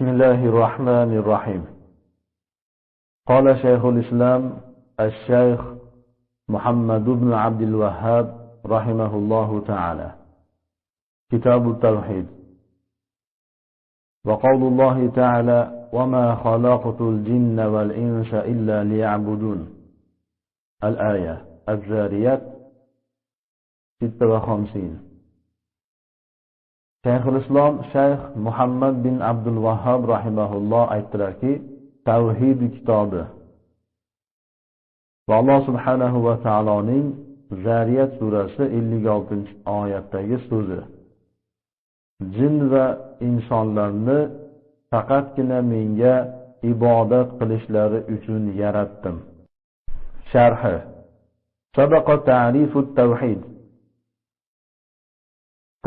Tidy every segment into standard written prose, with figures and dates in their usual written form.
بسم الله الرحمن الرحيم. قال شيخ الإسلام الشيخ محمد بن عبد الوهاب رحمه الله تعالى: كتاب التوحيد. وقول الله تعالى: وما خلقت الجن والإنس إلا ليعبدون. الآية. الذاريات 56. Shayxul Islom Shayx Muhammad bin Abdul Wahhab rahimahulloh aytdilarki, Tavhid kitobi va Alloh subhanahu va taoloning Zariyat surasi 56-oyatdagi so'zi: Jin va insonlarni faqatgina menga ibodat qilishlari uchun yaratdim. Sharhi. Sabaqa ta'rifut tavhid.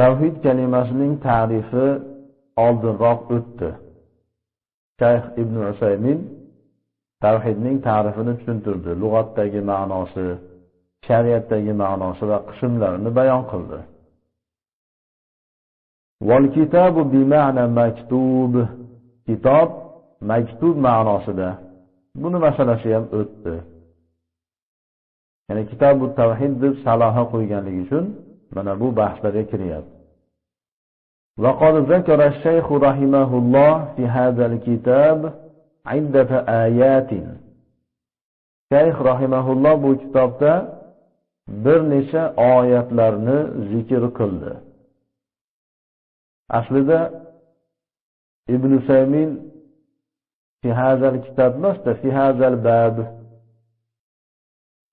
Tavhid kalimasining ta'rifi oldinroq o'tdi. Shayx Ibn Usaymin tavhidning ta'rifini tushuntirdi. Lug'atdagi ma'nosi, shariatdagi ma'nosi va qismlarini bayon qildi. Wal kitabu bi ma'na maktub. Kitob maktub ma'nosida. Buni masalasi ham o'tdi. Ya'ni kitobut tavhid deb saloha qo'yganligi uchun mana bu bahslarga kiryapti. Va qad zakara ash-shaykh rahimahulloh fi hadha al-kitab 'iddata ayatin. Shayx rahimahulloh bu kitobda bir necha oyatlarni zikr qildi. Aslida Ibn Usaymin fi hadha al-kitab emasda fi hadha al-bab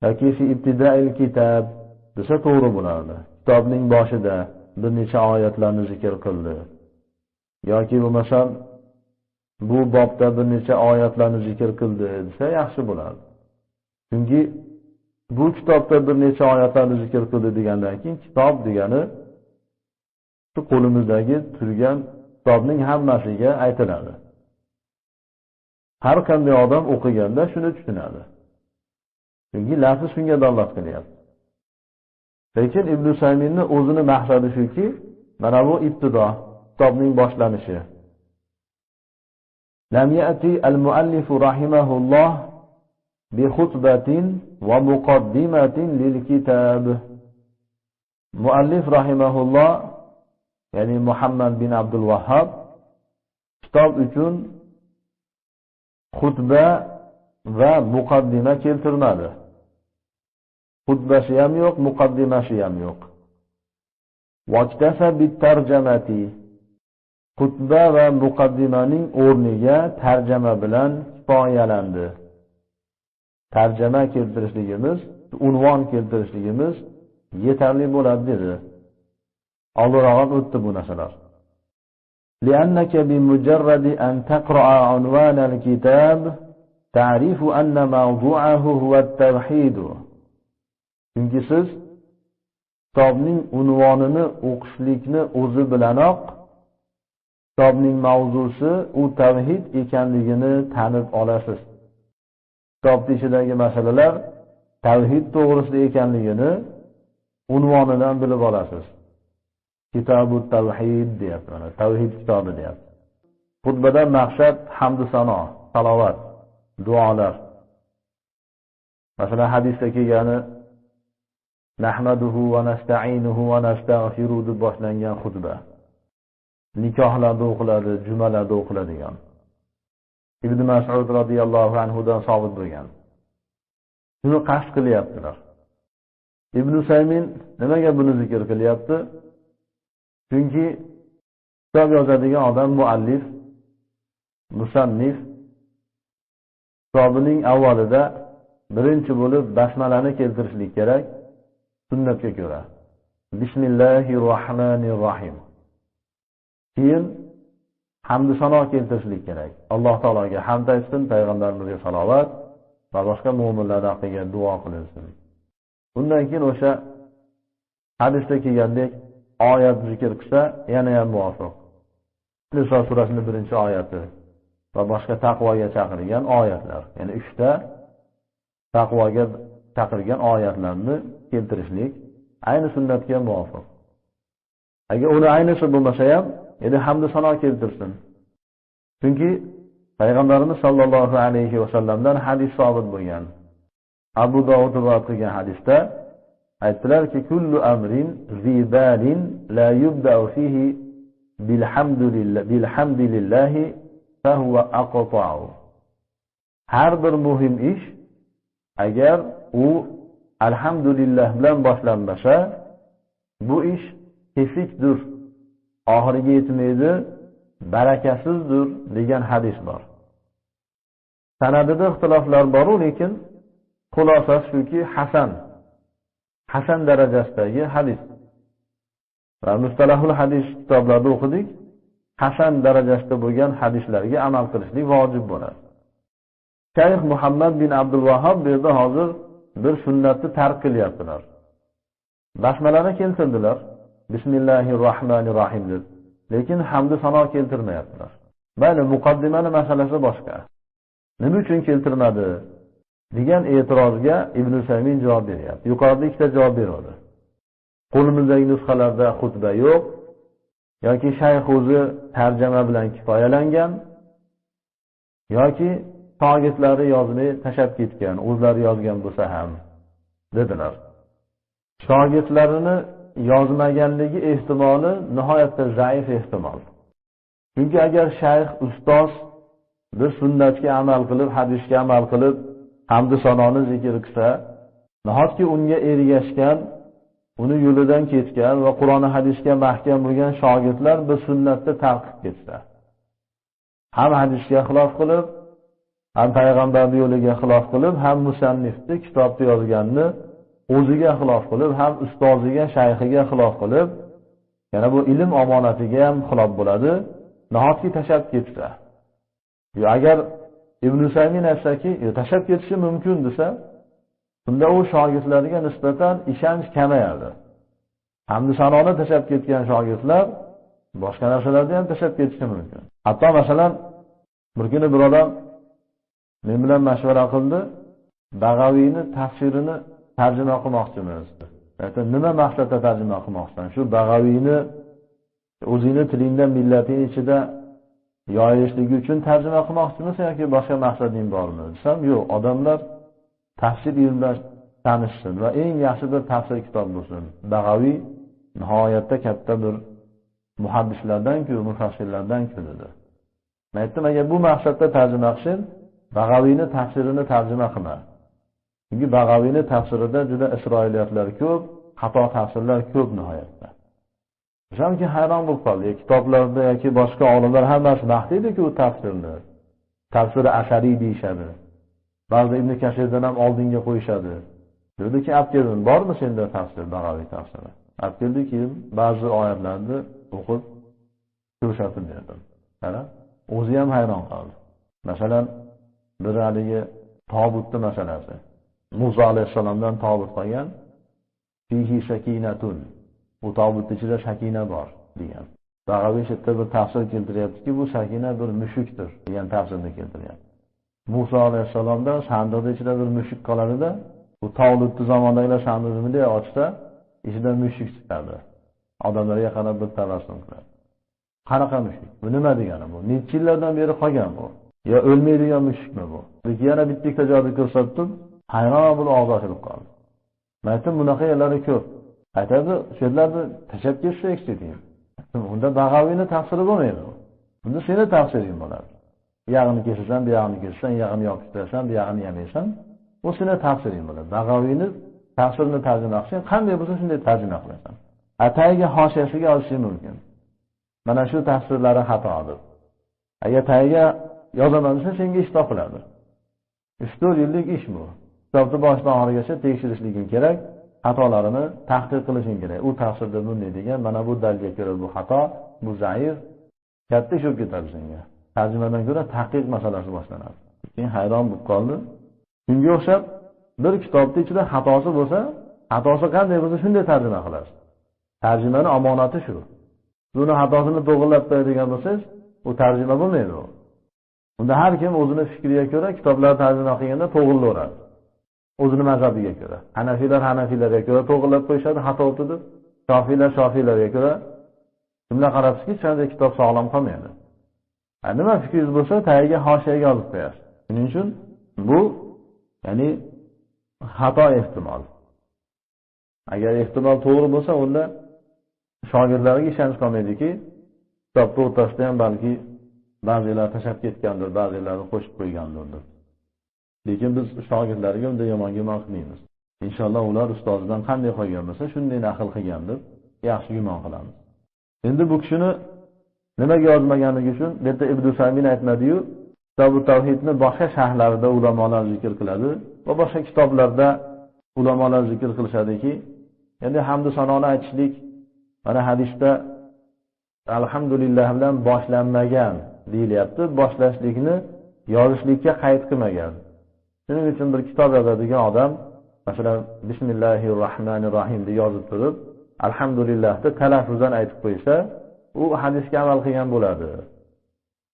yoki fi ibtida'il kitab desa to'g'ri bo'lardi. Kitobning boshida bir necha oyatlarni zikr qildi. Yoki bo'lmasa bu bobda bir necha oyatlarni zikr qildi desa yaxshi bo'lardi. Chunki bu kitobda bir necha oyatlarni zikr qildi degandan keyin kitob degani shu qo'limizdagi turgan kitobning hammasiga aytiladi. Har qanday odam o'qiganda shuni tushunadi. Chunki lafzi shunga dalolat qilyapti. Lekin Ibn Usayminning o'zini maqsadi shuki, mana bu ibtido, kitobning boshlanishi. Lam ya'ti al-muallif rahimahulloh bi khutbatin va muqaddimatin lil kitab. Muallif rahimahulloh, ya'ni Muhammad bin Abdul Wahhab, kitob uchun xutba va muqaddima keltirmadi. Xutbasi ham yo'q, muqaddimasi ham yo'q. Vaqtafa bit tarjamati. Xutba va muqaddimaning o'rniga tarjama bilan kifoyalandi. Tarjama keltirishligimiz, unvon keltirishligimiz yetarli bo'ladi dedi. Oldinroq o'tdi bu narsalar. لأنك بمجرد أن تقرأ عنوان الكتاب تعرف أن موضوعه هو التوحيد. Chunki siz kitobning unvonini o'qishlikni o'zi bilanoq kitobning mavzusi u tavhid ekanligini tanib olasiz. Kitob ichidagi masalalar tavhid to'g'risida ekanligini unvonidan bilib olasiz. Kitobut tavhid deyapti, mana tavhid kitobi deyapti. Xutbadan maqsad hamd sano, salovat, duolar. Masalan hadisda kelgani nahmaduhu va nasta'inuhu va nastaghfiruhu deb boshlangan xutba. Nikohlarda o'qiladi, jumalarda o'qiladigan. Ibn Mas'ud radhiyallohu anhu dan sabit bo'lgan. Shuni qasd qilyaptilar. Ibn Usaymin nimaga buni zikr qilyapti? Chunki kitob yozadigan odam muallif, musannif kitobining avvalida birinchi bo'lib basmalani keltirishlik kerak. Sunnatga ko'ra. Bismillahirrohmanirrohim. Keyin hamd sano keltirishlik kerak. Alloh taologa hamd aytsin, payg'ambarimizga salovat va boshqa mu'minlar haqiga duo qilinsin. Undan keyin o'sha hadisda kelgandek oyat zikr qilsa, yana ham muvofiq. Nisa surasining 1-oyati va boshqa taqvoga chaqirgan oyatlar, ya'ni 3 ta taqvoga chaqirgan oyatlarni keltirishlik ayni sunnatga muvofiq. Agar uni aynisi bo'lmasa ham, hamd sano keltirsin. Chunki payg'ambarimiz sollallohu alayhi vasallamdan hadis sobit bo'lgan. Abu Dovud rivoyat qilgan hadisda aytdilarki, kullu amrin zibalin la yubda'u fihi bilhamdillahi fa huwa aqta'u. Har bir muhim ish agar u alhamdulillah bilan boshlanmasa, bu ish kesikdir, oxiriga yetmaydi, barakasizdir degan hadis bor. Sanadida ixtiloflar bor, lekin xulosasi shuki hasan darajasidagi hadis. Va mustalahul hadis kitoblarida o'qidik, hasan darajasida bo'lgan hadislarga amal qilishlik vojib bo'ladi. Shayx Muhammad bin Abdul Vahhab bu yerda hozir bir sunnatni tark qilyaptilar. Basmalani keltirdilar. Bismillahirrohmanirrohim deb. Lekin hamd sano keltirmayaptilar. Mayli, muqaddimani masalasi boshqa. Nima uchun keltirmadi degan e'tirozga Ibn Saymin javob beryapti. Yuqorida ikkita javob berdi. Qo'limizdagi nusxalarda xutba yo'q yoki shayx o'zi tarjima bilan kifoyalangan yoki shogirdlari yozmay tashab ketgan, o'zlari yozgan bo'lsa ham dedilar. Shogirdlarini yozmaganligi ehtimoli nihoyatda zaif ehtimol. Chunki agar shayx, ustoz bir sunnatga amal qilib, hadisga amal qilib, hamd sanoni zikr qilsa, nahotki unga ergashgan, uni yo'lidan ketgan va Qur'on hadisga mahkam bo'lgan shogirdlar bir sunnatni tark etsa, ham hadisga xilof qilib, ham payg'ambarning yo'liga xilof qilib, ham musannifni kitobni yozganni o'ziga xilof qilib, ham ustoziga, shayxiga xilof qilib, yana bu ilm omonatiga ham xilof bo'ladi. Nahotki tashab ketsa, agar Ibn Saymin aytsaki, tashab ketishi mumkin desa, unda u shogirdlarga nisbatan ishonch kamayadi. Hamd sanoni tashab ketgan shogirdlar boshqa narsalarni ham tashab ketishi mumkin. Hatto masalan, bir kuni bir odam men bilan mashvara qildi, Bag'aviyni tafsirini tarjima qilmoqchimiz. Aytdim, nima maqsadda tarjima qilmoqsan? Shu Bag'aviyni o'zingni tilingda millating ichida yoyishligi uchun tarjima qilmoqchimisan yoki boshqa maqsading bormi? Desam, yo'q, odamlar tafsir bilan tanishsin va eng yaxshi bir tafsir kitob bo'lsin. Bag'aviy nihoyatda katta bir muhaddislardan-ku, mufassirlardan-ku dedi. Men aytdim, agar bu maqsadda tarjima qilsang, Bag'aviyni tafsirini tarjima qilma. Chunki Bag'aviyni tafsirida juda isroiliyatlar ko'p, xato tafsirlar ko'p nihoyatda. O'shanki hayron bo'lib qoldi. Kitoblarda yoki boshqa olimlar hammasi maqtaydi-ku u tafsirni. Tafsiri asariy deyishadi. Ba'zi Ibn Kasirdan ham oldinga qo'yishadi. Dediki, olib keldim, bormi senda tafsir, Bag'aviy tafsiri? Olib keldi, keyin ba'zi oyatlarni o'qib ko'rsatib berdim. Mana o'zi ham hayron qoldi. Masalan, bir haligi tobutni masalasi. Musa alayhisalomdan tobut qolgan, fihi sakinatun. Bu tobutning ichida sakina bor degan. Bag'aviy shetda bir tafsir keltiryaptiki, bu sakina bir mushukdir degan tafsirni keltiryapti. Musa alayhisalomda sandiqning ichida bir mushuk qoladi-da, bu Tolutning zamondagilar sandiqni bunday ochsa, ichidan mushuk chiqadi. Odamlarga qarab bir tabassum qiladi. Qanaqa mushuk? Bu nima degani bu? Necha yillardan beri qolgan bu? Yo o'lmaydigan mushukmi bu? Lekin yana bitta tajovuz ko'rsatdim, hayron bo'lib og'iz ochilib qoldi. Men aytdim, bunaqa yerlari ko'p. Aytadi, shu yerlarni tashab ketsak dedim. Unda Bag'aviyni tafsiri bo'lmaydi. Bunda seni tafsiring bo'ladi. Yog'ini kesasan, bu yog'ini kesasan, yog'ini yopishtirsan, bu yog'ini yamaysan. Bu seni tafsiring bo'ladi. Bag'aviyni tafsirini tarjima qilsang, qanday bo'lsa shunday tarjima qilasan. Atayiga hoshiyasiga olishing mumkin. Mana shu tafsirlari xatodir. Agar tayiga yozaman desa, senga ish topiladi. 3-4 yillik ish bu. Kitobni boshidan oxirigacha tekshirishliging kerak, xatolarini tahqiq qilishing kerak. U tafsirda bunday degan, mana bu dalilga ko'ra bu xato, bu zaif, katta ish bo'lib ketadi senga. Tarjimadan ko'ra tahqiq masalasi boshlanadi. Keyin hayron bo'lib qoldi. Shunga o'xshab bir kitobning ichida xatosi bo'lsa, xatosi qanday bo'lsa shunday tarjima qilasiz. Tarjimaning omonati shu. Buni xatosini to'g'rilab qo'yadigan bo'lsangiz, u tarjima bo'lmaydi u. Unda har kim o'zining fikriga ko'ra kitoblarni tarjima qilganda to'g'rilaveradi. O'zining mazhabiga ko'ra. Hanafiylarga ko'ra to'g'rilab qo'yishadi, xato o'tadi. Shofiylarga ko'ra. Kimlar qarabsizki, shunday kitob sog'lom qolmaydi. Nima fikringiz bo'lsa, tagiga hoshiyaga olib qo'yasiz. Shuning uchun bu ya'ni xato ehtimol. Agar ehtimol to'g'ri bo'lsa, unda shogirdlarga ishonch qolmaydiki, kitobning o'rtasida ham balki ba'zilar tashab ketgandir, ba'zilarni qo'shib qo'ygandir. Lekin biz shogirdlarga unda yomon gumon qilmaymiz. Inshaalloh ular ustozidan qanday qolgan bo'lsa, shunday naql qilgan deb yaxshi gumon qilamiz. Endi bu kishini nimaga yozmaganligi uchun bu yerda Ibn Saymin aytmadi-yu, Kitob-ut Tavhidni boshqa sharhlarida ulamolar zikr qiladi va boshqa kitoblarda ulamolar zikr qilishadiki, endi hamd sanoni aytishlik mana hadisda alhamdulillah bilan boshlanmagan deyilyapti. Boshlashlikni yozishlikka qayd qilmagan. Shuning uchun bir kitob yozadigan odam masalan Bismillahirrohmanirrohim deb yozib turib, alhamdulillah deb talaffuzdan aytib qo'ysa, u hadisga amal qilgan bo'ladi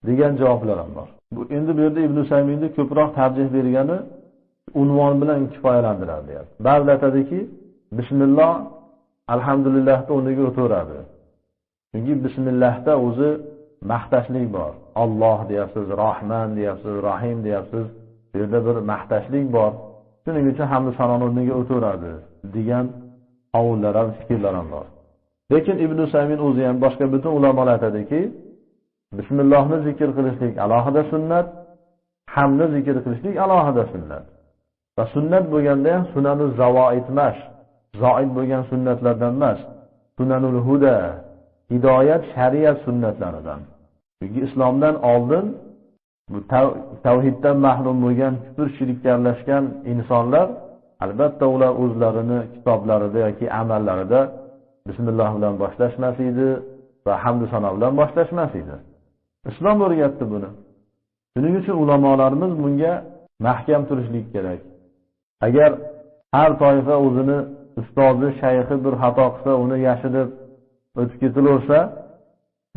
degan javoblar ham bor. Bu endi bu yerda Ibn Sayminning ko'proq tarjih bergani unvon bilan kifoyalantiradi deyapti. Ba'zilar aytadiki, bismillah alhamdulillahda o'rniga o'tiradi. Chunki bismillahda o'zi maqtashlik bor. Alloh deyapsiz, Rahman deyapsiz, Rahim deyapsiz. Bu yerda bir maqtashlik bor. Shuning uchun hamd sanoni o'rniga o'tiradi degan qavullar ham, fikrlar ham bor. Lekin Ibn Saymin o'zi ham boshqa butun ulamolar aytadiki, bismillahni zikr qilishlik alohida sunnat, hamdni zikr qilishlik alohida sunnat. Va sunnat bo'lganda ham sunanul zavoid emas, zoid bo'lgan sunnatlardan emas, sunanul huda, hidoyat, shariat sunnatlaridan. Chunki islomdan oldin bu tavhiddan mahrum bo'lgan, kufr, shirkka aralashgan insonlar albatta ular o'zlarini kitoblarida yoki amallarida bismillah bilan boshlashmas edi va hamd sano bilan boshlashmas edi. Islom o'rgatdi buni. Shuning uchun ulamolarimiz bunga mahkam turishlik kerak. Agar har toifa o'zini ustozi, shayxi bir xato qilsa, uni yashirib o'tib ketilaversa,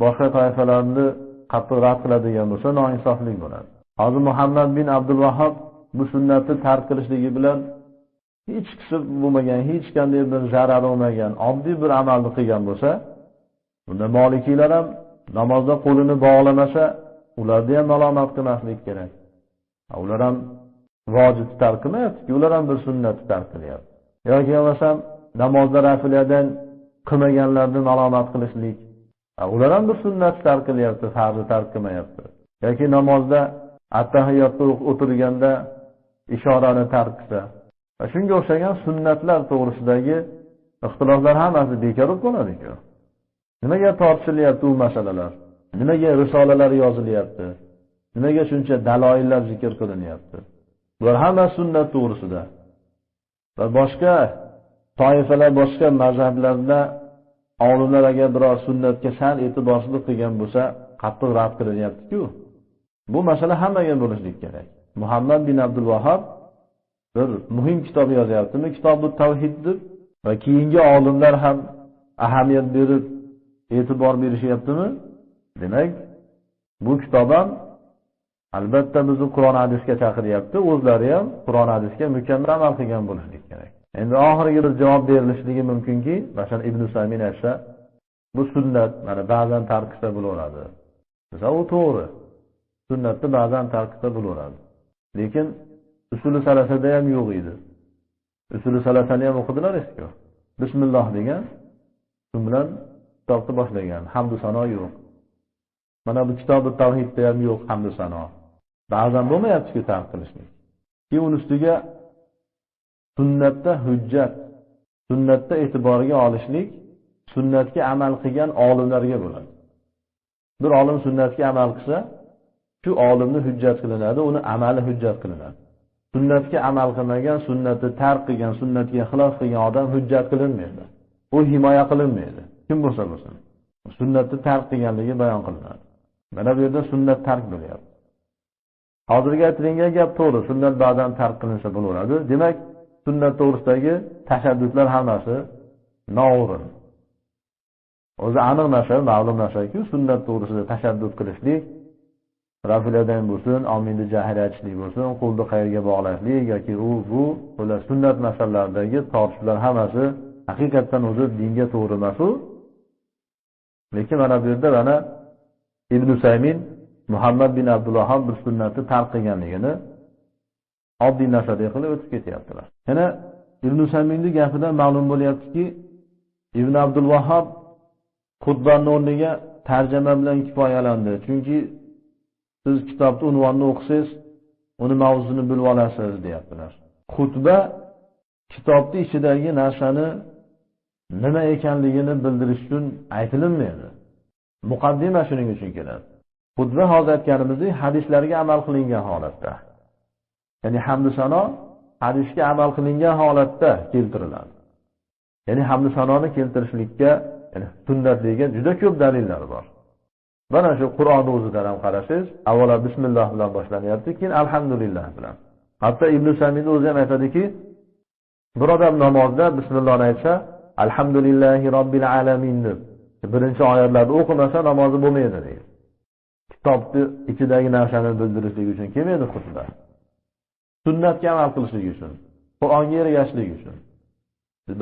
boshqa toifalarni qattiq rad qiladigan bo'lsa, noinsoflik bo'ladi. Hozir Muhammad bin Abdul Vahhab bu sunnatni tark qilishligi bilan hech qisib bo'lmagan, hech qanday bir zarar olmagan, oddiy bir amalni qilgan bo'lsa, bunda Malikiylar ham namozda qo'lini bog'lamasa, ularni ham malomat qilmaslik kerak. Ular ham vojib tark qilmayapti, ular ham bir sunnatni tark qilyapti. Yoki bo'lmasam namozda rafilyadan qilmaganlarni malomat qilishlik. Ular ham bir sunnatni tark qilyapti, farzni tark qilmayapti. Yoki namozda attahiyotda o'tirganda ishorani tark qilsa, va shunga o'xshagan sunnatlar to'g'risidagi ixtiloflar hammasi bekor bo'lib qoladi-ku. Nimaga tortishilyapti u masalalar? Nimaga risolalar yozilyapti? Nimaga shuncha daloillar zikr qilinyapti? Bular hammasi sunnat to'g'risida. Va boshqa toifalar, boshqa mazhablarda olimlar agar biror sunnatga sal e'tiborsizlik qilgan bo'lsa, qattiq rad qilinyapti-ku. Bu masala hammaga bo'lishlik kerak. Muhammad bin Abdul Vahhab bir muhim kitob yozyaptimi? Kitob-ut Tavhid deb va keyingi olimlar ham ahamiyat berib e'tibor berishyaptimi? Demak, bu kitob ham albatta bizni Qur'on hadisga chaqiryapti. O'zlari ham Qur'on hadisga mukammal amal qilgan bo'lishlik kerak. Endi oxirgi bir javob berilishligi mumkinki, masalan Ibn Saymin aytsa, bu sunnat, mana ba'zan tark qilsa bo'laveradi. Desa, u to'g'ri. Sunnatni ba'zan tark qilsa bo'laveradi. Lekin usuli salasada ham yo'q edi. Usuli salasani ham o'qidilar eski. Bismillah degan, shu bilan kitobni boshlagan. Hamd sano yo'q. Mana bu kitob-ut Tavhidda ham yo'q hamd sano. Ba'zan bo'lmayapti-ku tark qilishlik. Keyin ustiga sunnatda hujjat, sunnatda e'tiborga olishlik, sunnatga amal qilgan olimlarga bo'ladi. Bir olim sunnatga amal qilsa, shu olimni hujjat qilinadi, uni amali hujjat qilinadi. Sunnatga amal qilmagan, sunnatni tark qilgan, sunnatga xilof qilgan odam hujjat qilinmaydi. U himoya qilinmaydi. Kim bo'lsa bo'lsin. Sunnatni tark qilganligi bayon qilinadi. Mana bu yerda sunnat tark bo'lyapti. Hozirgi aytilgan gap to'g'ri, sunnat ba'zan tark qilinsa bo'laveradi. Demak, sunnat to'g'risidagi tashaddudlar hammasi noo'rin. O'zi aniq narsa, ma'lum narsa-ku, sunnat to'g'risida tashaddud qilishlik, rafiladan bo'lsin, ominni jahil aytishlik bo'lsin, qo'lni qayerga bog'lashlik yoki bu ular sunnat masalalaridagi tortishuvlar hammasi haqiqatan o'zi dinga to'g'ri emas u. Lekin mana bu yerda mana Ibn Saymin Muhammad bin Abdul Vahhab bir sunnatni tark qilganligini oddiy narsadek qilib o'tib ketyaptilar. Yana Ibn Saminning gapidan ma'lum bo'lyaptiki, Ibn Abdul Vahhab xutbaning o'rniga tarjima bilan kifoyalandi. Chunki siz kitobning unvonini o'qisangiz, uni mavzusini bilib olasiz deyaptilar. Xutba kitobning ichidagi narsani nima ekanligini bildirish uchun aytilinmaydi. Muqaddima shuning uchun keladi. Xutba hozir aytganimizdek hadislarga amal qilingan holatda. Ya'ni hamd sano hadisga amal qilingan holatda keltiriladi. Ya'ni hamd sanoni keltirishlikka, ya'ni sunnatligiga juda ko'p dalillar bor. Mana shu Qur'onni o'zidan ham qarasangiz, avvalo bismillah bilan boshlanyapti, keyin alhamdulillah bilan. Hatto Ibn Samin o'zi ham aytadiki, bir odam namozda bismillohni aytsa, alhamdulillahi robbil alamin deb birinchi oyatlarni o'qimasa namozi bo'lmaydi deydi. Kitobning ichidagi narsani bildirishlik uchun kelmaydi xutba. Sunnatga amal qilishlik uchun, Qur'onga ergashishlik uchun.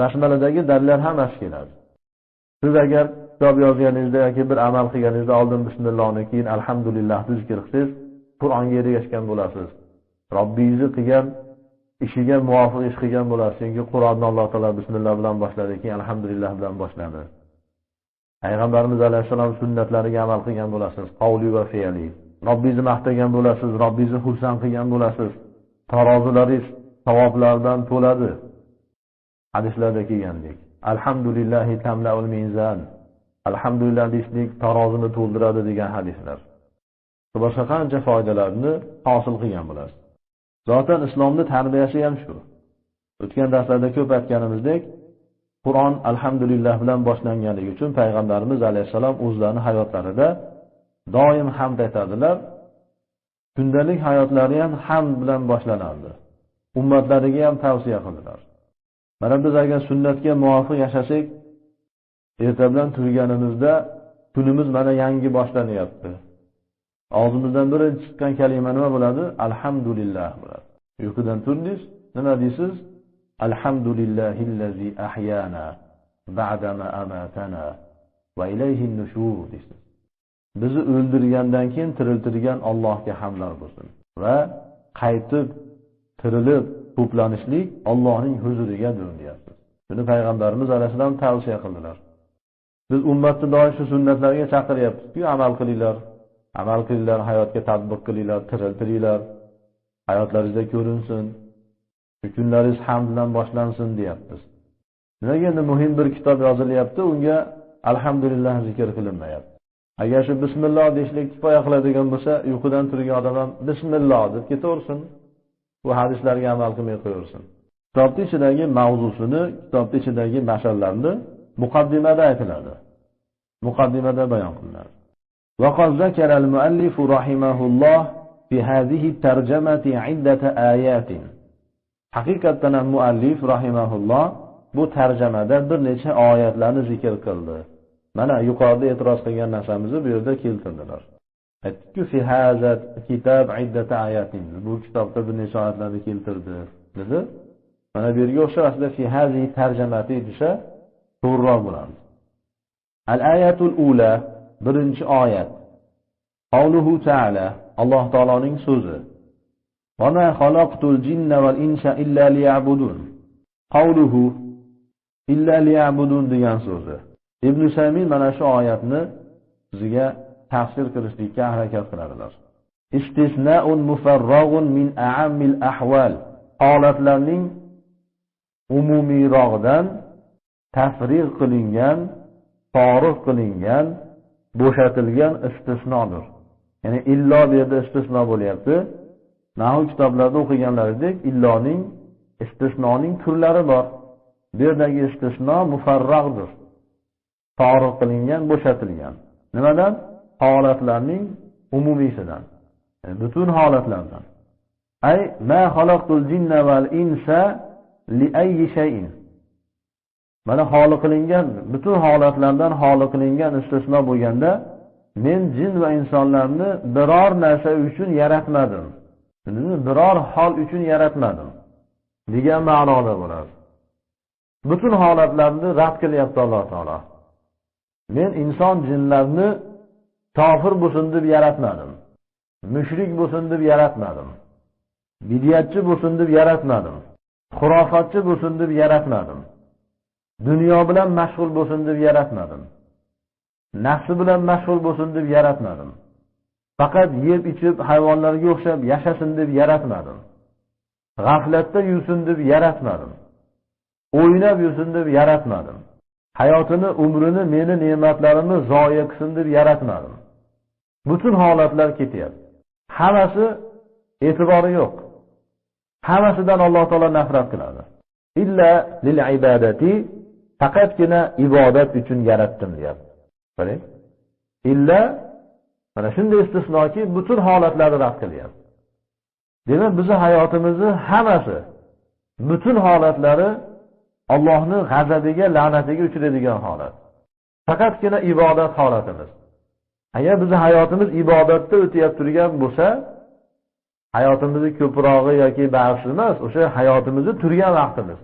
Basmaladagi dalillar hammasi keladi. Siz agar kitob yozganingizda yoki bir amal qilganingizda oldin bismillohni, keyin alhamdulillahni zikr qilsangiz, Qur'onga ergashgan bo'lasiz. Robbingizni qilgan ishiga muvofiq ish qilgan bo'lasiz. Chunki Qur'onni Alloh taolo bismillah bilan boshladi, keyin alhamdulillah bilan boshladi. Payg'ambarimiz alayhisalom sunnatlariga amal qilgan bo'lasiz, qavli va fe'li. Robbingizni maqtagan bo'lasiz, Robbingizni xursand qilgan bo'lasiz. Tarozularingiz savoblardan to'ladi. Hadislarda kelgandek. Alhamdulillahi tamlaul mizan. Alhamdulillah deyishlik tarozini to'ldiradi degan hadislar. Boshqa qancha foydalarni hosil qilgan bo'lasiz. Zotan islomning tarbiyasi ham shu. O'tgan darslarda ko'p aytganimizdek, Qur'on alhamdulillah bilan boshlanganligi uchun payg'ambarimiz alayhisalom o'zlarining hayotlarida doim hamd aytadilar. Kundalik hayotlari ham hamd bilan boshlanardi. Ummatlariga ham tavsiya qildilar. Mana biz agar sunnatga muvofiq yashasak, erta bilan turganimizda kunimiz mana yangi boshlanyapti. Og'zimizdan birinchi chiqqan kalima nima bo'ladi? Alhamdulillah bo'ladi. Uyqudan turdingiz, nima deysiz? Alhamdulillahillazi ahyana ba'dama amatana va ilayhin nushur deysiz. Bizni o'ldirgandan keyin tiriltirgan Allohga hamdlar bo'lsin va qaytib tirilib to'planishlik Allohning huzurigadir deyapsiz. Buni payg'ambarimiz alayhisalom tavsiya qildilar. Biz ummatni doim shu sunnatlarga chaqiryapmiz-ku, amal qilinglar. Amal qilinglar, hayotga tatbiq qilinglar, tiriltiringlar. Hayotlaringizda ko'rinsin. Kunlaringiz hamd bilan boshlansin deyapmiz. Nimaga endi muhim bir kitob yozilyapti, unga alhamdulillah zikr qilinmayapti. Agar shu bismillah deyishlik kifoya qiladigan bo'lsa, uyqudan turgan odam ham bismillah deb ketaversin. Bu hadislarga amal qilmay qo'yaversin. Kitobning ichidagi mavzusini, kitobning ichidagi masalalarni muqaddimada aytiladi. Muqaddimada bayon qilinadi. Va qad zakara al-muallif rahimahulloh fi hadhihi tarjamati 'iddata ayatin. Haqiqatan ham muallif rahimahulloh bu tarjamada bir necha oyatlarni zikr qildi. Mana yuqorida e'tiroz qilgan narsamizni bu yerda keltirdilar. Aytdiki fi hadha kitab 'iddata ayatin. Bu kitobda bir necha oyatlarni keltirdi dedi. Mana bu yerga o'xshab aslida fi hadhihi tarjamati desa to'g'riroq bo'ladi. Al-ayatul ula, birinchi oyat. Qawluhu ta'ala, Alloh taoloning so'zi. Va ma xalaqtul jinna val insa illa liya'budun. Qawluhu illa liya'budun degan so'zi. Ibn Samin mana shu oyatni sizga tafsir qilishlikka harakat qiladilar. Istisna'un mufarragun min a'ammil ahwal. Holatlarning umumiyrog'idan tafriq qilingan, forig' qilingan, bo'shatilgan istisnodir. Ya'ni illo bu yerda istisno bo'lyapti. Nahv kitoblarda o'qiganlaridek illoning, istisnoning turlari bor. Bu yerdagi istisno mufarrag'dir. Forig' qilingan, bo'shatilgan. Nimadan? Holatlarning umumiysidan. Yani butun holatlardan. Ay ma xalaqtul jinna val insa li ayyi shay'in. Mana xoli qilingan butun holatlardan xoli qilingan istisno bo'lganda men jin va insonlarni biror narsa uchun yaratmadim. Biror hol uchun yaratmadim degan ma'noda bo'ladi. Butun holatlarni rad qilyapti Alloh taolo. Men inson jinlarni kofir bo'lsin deb yaratmadim. mushrik bo'lsin deb yaratmadim. Bidiyatchi bo'lsin deb yaratmadim. Xurofatchi bo'lsin deb yaratmadim. Dunyo bilan mashg'ul bo'lsin deb yaratmadim. Nafsi bilan mashg'ul bo'lsin deb yaratmadim. Faqat yeb ichib hayvonlarga o'xshab yashasin deb yaratmadim. G'aflatda yursin deb yaratmadim. O'ynab yursin deb yaratmadim. Hayotini, umrini, meni ne'matlarimni zoya qilsin deb yaratmadim. Butun holatlar ketyapti. Hammasi e'tibori yo'q. Hammasidan Alloh taolo nafrat qiladi. Illa lil ibadati, faqatgina ibodat uchun yaratdim deyapti. Qarang. Illa mana shunday istisnoki butun holatlarni rad qilyapti. Demak, bizning hayotimizni hammasi, butun holatlari Allohning g'azabiga, la'natiga uchraydigan holat. Faqatgina ibodat holatimiz. Agar bizning hayotimiz ibodatda o'tayap turgan bo'lsa, hayotimizni ko'prog'i yoki ba'zi emas, o'sha hayotimizni turgan vaqtimiz,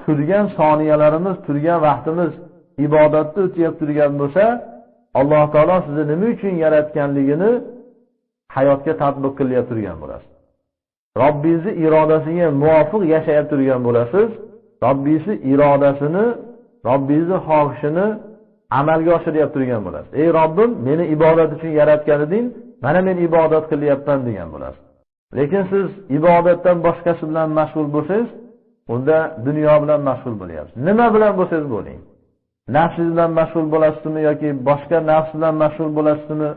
turgan soniyalarimiz, turgan vaqtimiz ibodatda o'tayap turgan bo'lsa, Alloh taolo sizni nima uchun yaratganligini hayotga tatbiq qilyap turgan bo'lasiz. Robbingizni irodasiga muvofiq yashayib turgan bo'lasiz. Robbingizni irodasini, Robbingizni xohishini amalga oshirib turgan bo'lasiz. Ey Robbim, meni ibodat uchun yaratgan eding, mana men ibodat qilyapman degan bo'lasiz. Lekin siz ibodatdan boshqasi bilan mashg'ul bo'lsangiz, unda dunyo bilan mashg'ul bo'lyapsiz. Nima bilan bo'lsangiz bo'ling. Nafsingiz bilan mashg'ul bo'lasizmi yoki boshqa nafs bilan mashg'ul bo'lasizmi?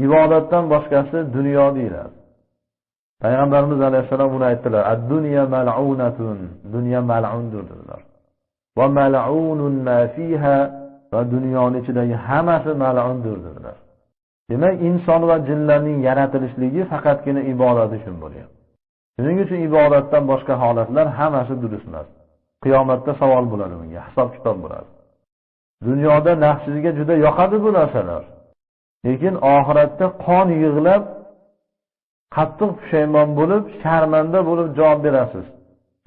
Ibodatdan boshqasi dunyo deyiladi. Payg'ambarimiz alayhisalom uni aytdilar: "Ad-dunya mal'unatun", dunyo mal'undir dedilar. "Va mal'unun ma fiha", va dunyoning ichidagi hammasi mal'undir dedilar. Demak, inson va jinlarning yaratilishligi faqatgina ibodat uchun bo'lyapti. Shuning uchun ibodatdan boshqa holatlar hammasi durust emas. Qiyomatda savol bo'ladi bunga, hisob-kitob bo'ladi. Dunyoda nafsingizga juda yoqadi bu narsalar. Lekin oxiratda qon yig'lab, qattiq pushaymon bo'lib, sharmanda bo'lib javob berasiz.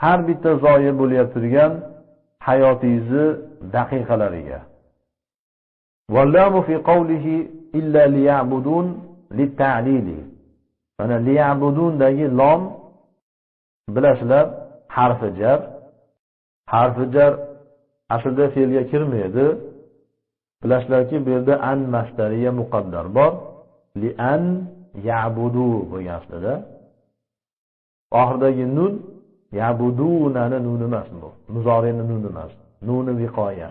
Har bitta zoya bo'layap turgan hayotingizni daqiqalariga. Vallamu fi qawlihi illa liya'budun lit-ta'lili. Mana liya'budundagi lom bilasizlar, harfi jar. Harfi jar aslida fe'lga kirmaydi. Bilasizlarki, bu yerda an masdariya muqaddar bor. Li an ya'budu bo'lgan aslida. Oxirdagi nun ya'budunani nun emas bu. Muzorining nun emas. Nuni viqoya.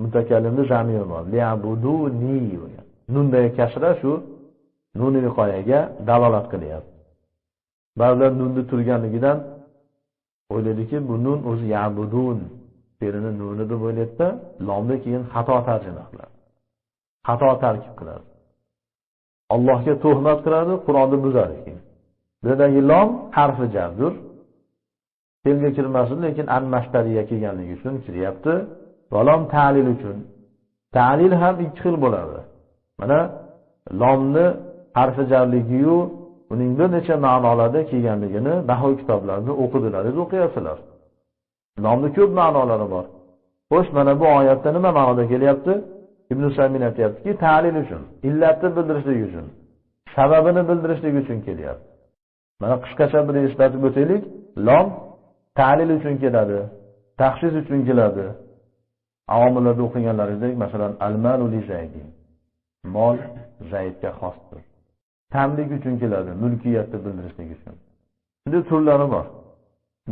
Mutakallimning zamiri bor. Liya'buduni bo'lgan. Nundagi kasra shu nuni viqoyaga dalolat qilyapti. Ba'zilar nunni turganligidan o'ylaydiki, bu nun o'zi ya'budun fe'lining nuni deb o'ylaydi-da, lomni keyin xato tarjima qiladi. Xato tarkib qiladi. Allohga tuhmat qiladi, Qur'onni buzadi keyin. Buradagi lom harfi jardir. Fe'lga kirmasin, lekin an masdariya kelganligi uchun kiryapti. Va lom ta'lil uchun. Ta'lil ham ikki xil bo'ladi. Mana lomni harfi jarligiyu uning bir necha ma'nolarda kelganligini nahv kitoblarida o'qidilar, o'qiyapsizlar. Lomni ko'p ma'nolari bor. Xo'sh, mana bu oyatda nima ma'noda kelyapti? Ibn Saymin aytayaptiki, ta'lil uchun, illatni bildirishlik uchun, sababini bildirishlik uchun kelyapti. Mana qisqacha bir eslatib o'taylik. Lom ta'lil uchun keladi, taxsis uchun keladi. Avomlarda o'qiganlaringizdek, masalan, al-malu li zaydin. Mol Zaydga xosdir. Tamlik uchun keladi, mulkiyatni bildirishlik uchun. Shunday turlari bor.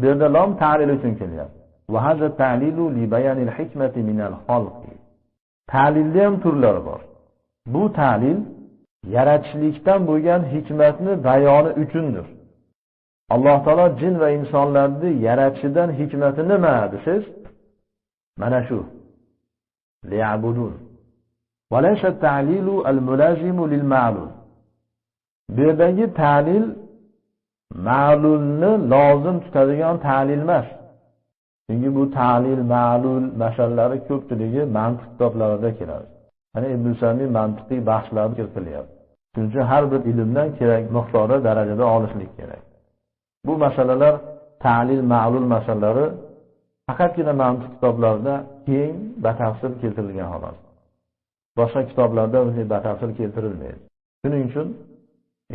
Bu yerda lom ta'lil uchun kelyapti. Va hadza ta'lilu li bayanil hikmati min al-xalq. Ta'lilda ham turlari bor. Bu ta'lil yaratishlikdan bo'lgan hikmatni bayoni uchundir. Alloh taolo jin va insonlarni yaratishidan hikmati nima desiz? Mana shu. Liya'budun. Va laysa ta'lilu al-mulazimu lil-ma'lul. Bu yerdagi ta'lil ma'lulni lozim tutadigan ta'lil emas. Chunki bu ta'lil, ma'lul masalalari ko'pchiligi mantiq kitoblarida keladi. Mana Ibn Saymin mantiqiy bahslarni kiritilyapti. Shuning uchun har bir ilmdan kerak miqdorda darajada olishlik kerak. Bu masalalar ta'lil, ma'lul masalalari faqatgina mantiq kitoblarida keng batafsil keltirilgan xolos. Boshqa kitoblarda bunday batafsil keltirilmaydi. Shuning uchun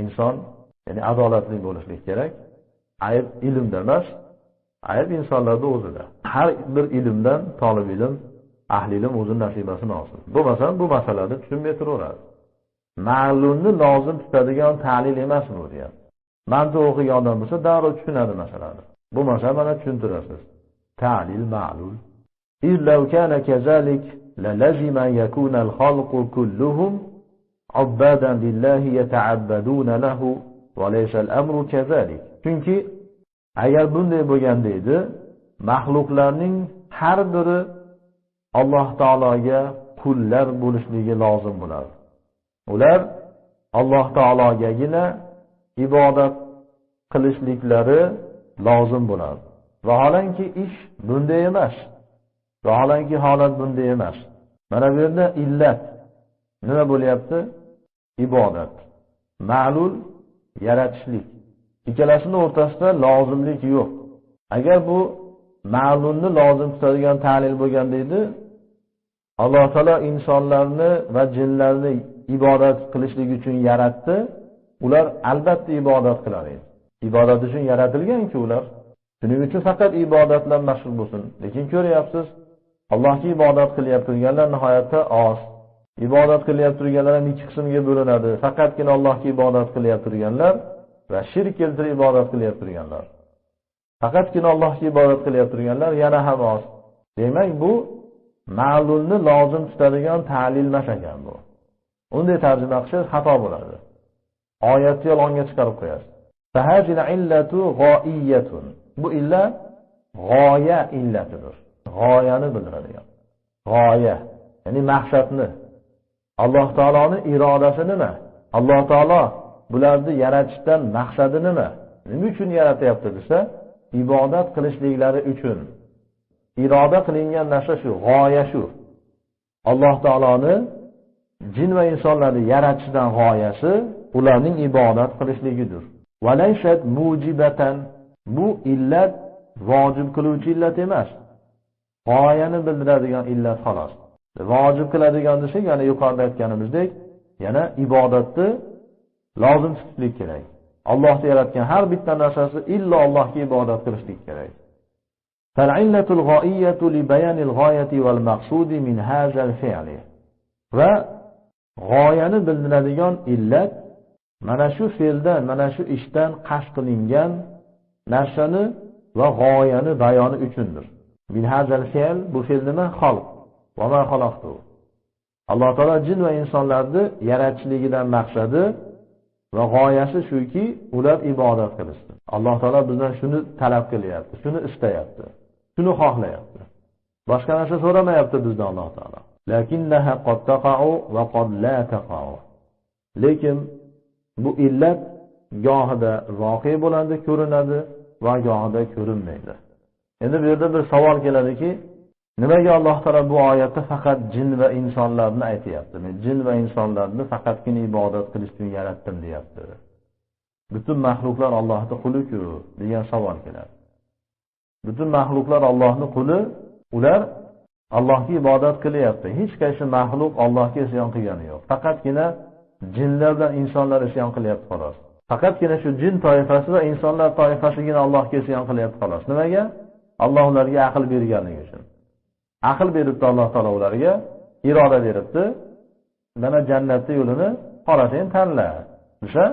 inson ya'ni adolatli bo'lishlik kerak. Ayb ilmda emas, ayb insonlarda o'zida. Har bir ilmdan talib ilm, ahli ilm o'zining nasibasini olsin. Bo'lmasa bu masalani tushunmay turaveradi. Ma'lumni lozim tutadigan ta'lil emas bu deyapti. Mantiq o'qigan odam bo'lsa darrov tushunadi masalani. Bo'lmasa mana tushuntirasiz. Ta'lil ma'lul. Illa kana kazalik la lazima an yakuna al-khalqu kulluhum ubbadan lillahi yata'abbaduna lahu va laysa al-amru kazalik. Chunki agar bunday bo'lganda edi, mahluqlarning har biri Alloh taologa qullar bo'lishligi lozim bo'lardi. Ular Alloh taologagina ibodat qilishliklari lozim bo'lardi. Vaholanki ish bunday emas. Vaholanki holat bunday emas. Mana bu yerda illat nima bo'lyapti? Ibodat. Ma'lul yaratishlik. Ikkalasining o'rtasida lozimlik yo'q. Agar bu ma'lulni lozim tutadigan ta'lil bo'lganda edi, Alloh taolo insonlarni va jinlarni ibodat qilishlik uchun yaratdi. Ular albatta ibodat qilar edi. Ibodat uchun yaratilgan-ku ular. Shuning uchun faqat ibodat bilan mashg'ul bo'lsin. Lekin ko'ryapsiz, Allohga ibodat qilyapti turganlar nihoyatda oz. Ibodat qilyapti turganlar ham ikki qismga bo'linadi. Faqatgina Allohga ibodat qilyapti turganlar va shirk keltirib ibodat qilyapti turganlar. Faqatgina Allohga ibodat qilyapti turganlar yana ham oz. Demak, bu ma'lulni lozim tutadigan ta'lil emas ekan bu. Unday tarjima qilish xato bo'ladi. Oyatni yolg'onga chiqarib qo'yasiz. Fahazil illatu g'oiyatun. Bu illa g'oya illatidir. G'oyani bildiradigan. G'oya, ya'ni maqsadni. Alloh taoloning irodasi nima? Alloh taolo bularni yaratishdan maqsadi nima? Nima uchun yaratyapti desa, ibodat qilishliklari uchun. Iroda qilingan narsa shu, g'oya shu. Alloh taoloning jin va insonlarni yaratishdan g'oyasi ularning ibodat qilishligidir. Valayshat mujibatan. Bu illat vojib qiluvchi illat emas. G'oyani bildiradigan illat xolos. Vojib qiladigan desak, yana yuqorida aytganimizdek, yana ibodatni lozim tutishlik kerak. Allohni yaratgan har bitta narsasi illo Allohga ibodat qilishlik kerak. Fal'illatul g'oiyatu li bayanil g'oyati wal maqsudi min hadzal fi'li. Va g'oyani bildiradigan illat mana shu fe'ldan, mana shu ishdan qasd qilingan narsani va g'oyani bayoni uchundir. Min hadzal fi'l, bu fe'l nima? Xalq. Va ma xalaqtu. Alloh taolo jin va insonlarni yaratishligidan maqsadi va g'oyasi shuki, ular ibodat qilsin. Alloh taolo bizdan shuni talab qilyapti, shuni istayapti, shuni xohlayapti. Boshqa narsa so'ramayapti bizdan Alloh taolo. Lakinnaha qad taqa'u va qad la taqa'u. Lekin bu illat gohida voqea bo'ladi, ko'rinadi va gohida ko'rinmaydi. Endi bu yerda bir savol keladiki, nimaga Alloh taolo bu oyatda faqat jin va insonlarni aytayapti? Men jin va insonlarni faqatgina ibodat qilish uchun yaratdim deyapti. Butun mahluqlar Allohning quli-ku degan savol keladi. Butun mahluqlar Allohning quli, ular Allohga ibodat qilyapti. Hech qaysi mahluq Allohga isyon qilgani yo'q. Faqatgina jinlar bilan insonlar isyon qilyapti xolos. Faqatgina shu jin toifasi va insonlar toifasigina Allohga isyon qilyapti xolos. Nimaga? Alloh ularga aql berganligi uchun. Aql beribdi Alloh taolo ularga, iroda beribdi. Mana jannatning yo'lini xolasang tanla. O'sha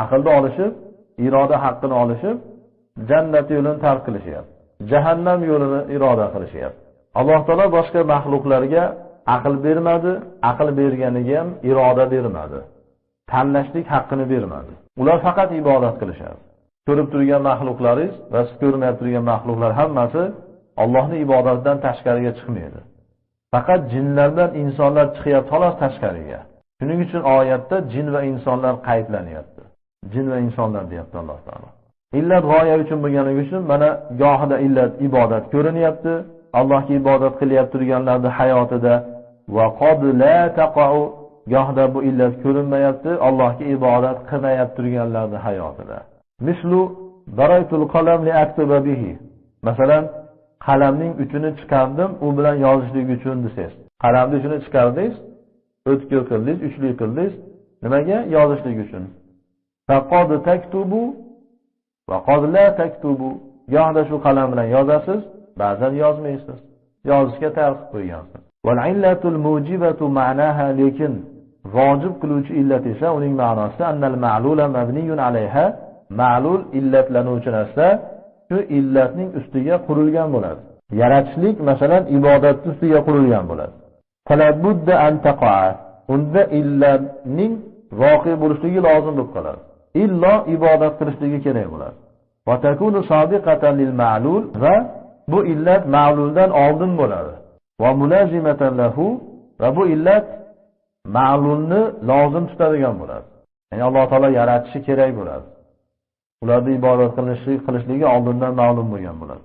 aqlni olishib, iroda haqqini olishib, jannat yo'lini tark qilishyapti. Jahannam yo'lini iroda qilishyapti. Alloh taolo boshqa mahluqlarga aql bermadi, aql berganiga ham iroda bermadi. Tanlashlik haqqini bermadi. Ular faqat ibodat qilishadi. Ko'rib turgan mahluqlaringiz va siz ko'rmay turgan mahluqlar hammasi Allohning ibodatidan tashqariga chiqmaydi. Faqat jinlardan insonlar chiqyapti xolos tashqariga. Shuning uchun oyatda jin va insonlar qaydlanyapti. Jin va insonlar deyapti Alloh taolo. Illat g'oya uchun bo'lganligi uchun mana gohida illat ibodat ko'rinyapti. Allohga ibodat qilyapti turganlarning hayotida va qad la taqa'u, gohida bu illat ko'rinmayapti. Allohga ibodat qilmayapti turganlarning hayotida. Mislu daraytul qalam li aktuba bihi. Masalan, qalamning uchini chiqardim, u bilan yozishlik uchun desangiz. Qalamning uchini chiqardingiz, o'tkir qildingiz, uchli qildingiz. Nimaga? Yozishlik uchun. faqad taktubu va qad la taktubu. Gohida shu qalam bilan yozasiz, ba'zan yozmaysiz. Yozishga tartib qo'ygansiz. Wal illatul mujibatu ma'naha, lekin vojib qiluvchi illat esa uning ma'nosi annal ma'lula mabniyun alayha, ma'lul illatlanuvchi narsa shu illatning ustiga qurilgan bo'ladi. Yaratishlik masalan ibodatning ustiga qurilgan bo'ladi. Falabudda an taqa'a, unda illatning voqe bo'lishligi lozim bo'lib qoladi. Illo ibodat qilishligi kerak bo'ladi. Va takunu sabiqatan lil ma'lul, va bu illat ma'luldan oldin bo'ladi. Va mulazimatan lahu, va bu illat ma'lulni lozim tutadigan bo'ladi. Ya'ni Alloh taolo yaratishi kerak bo'ladi. Ularni ibodat qilishligi oldindan ma'lum bo'lgan bo'ladi.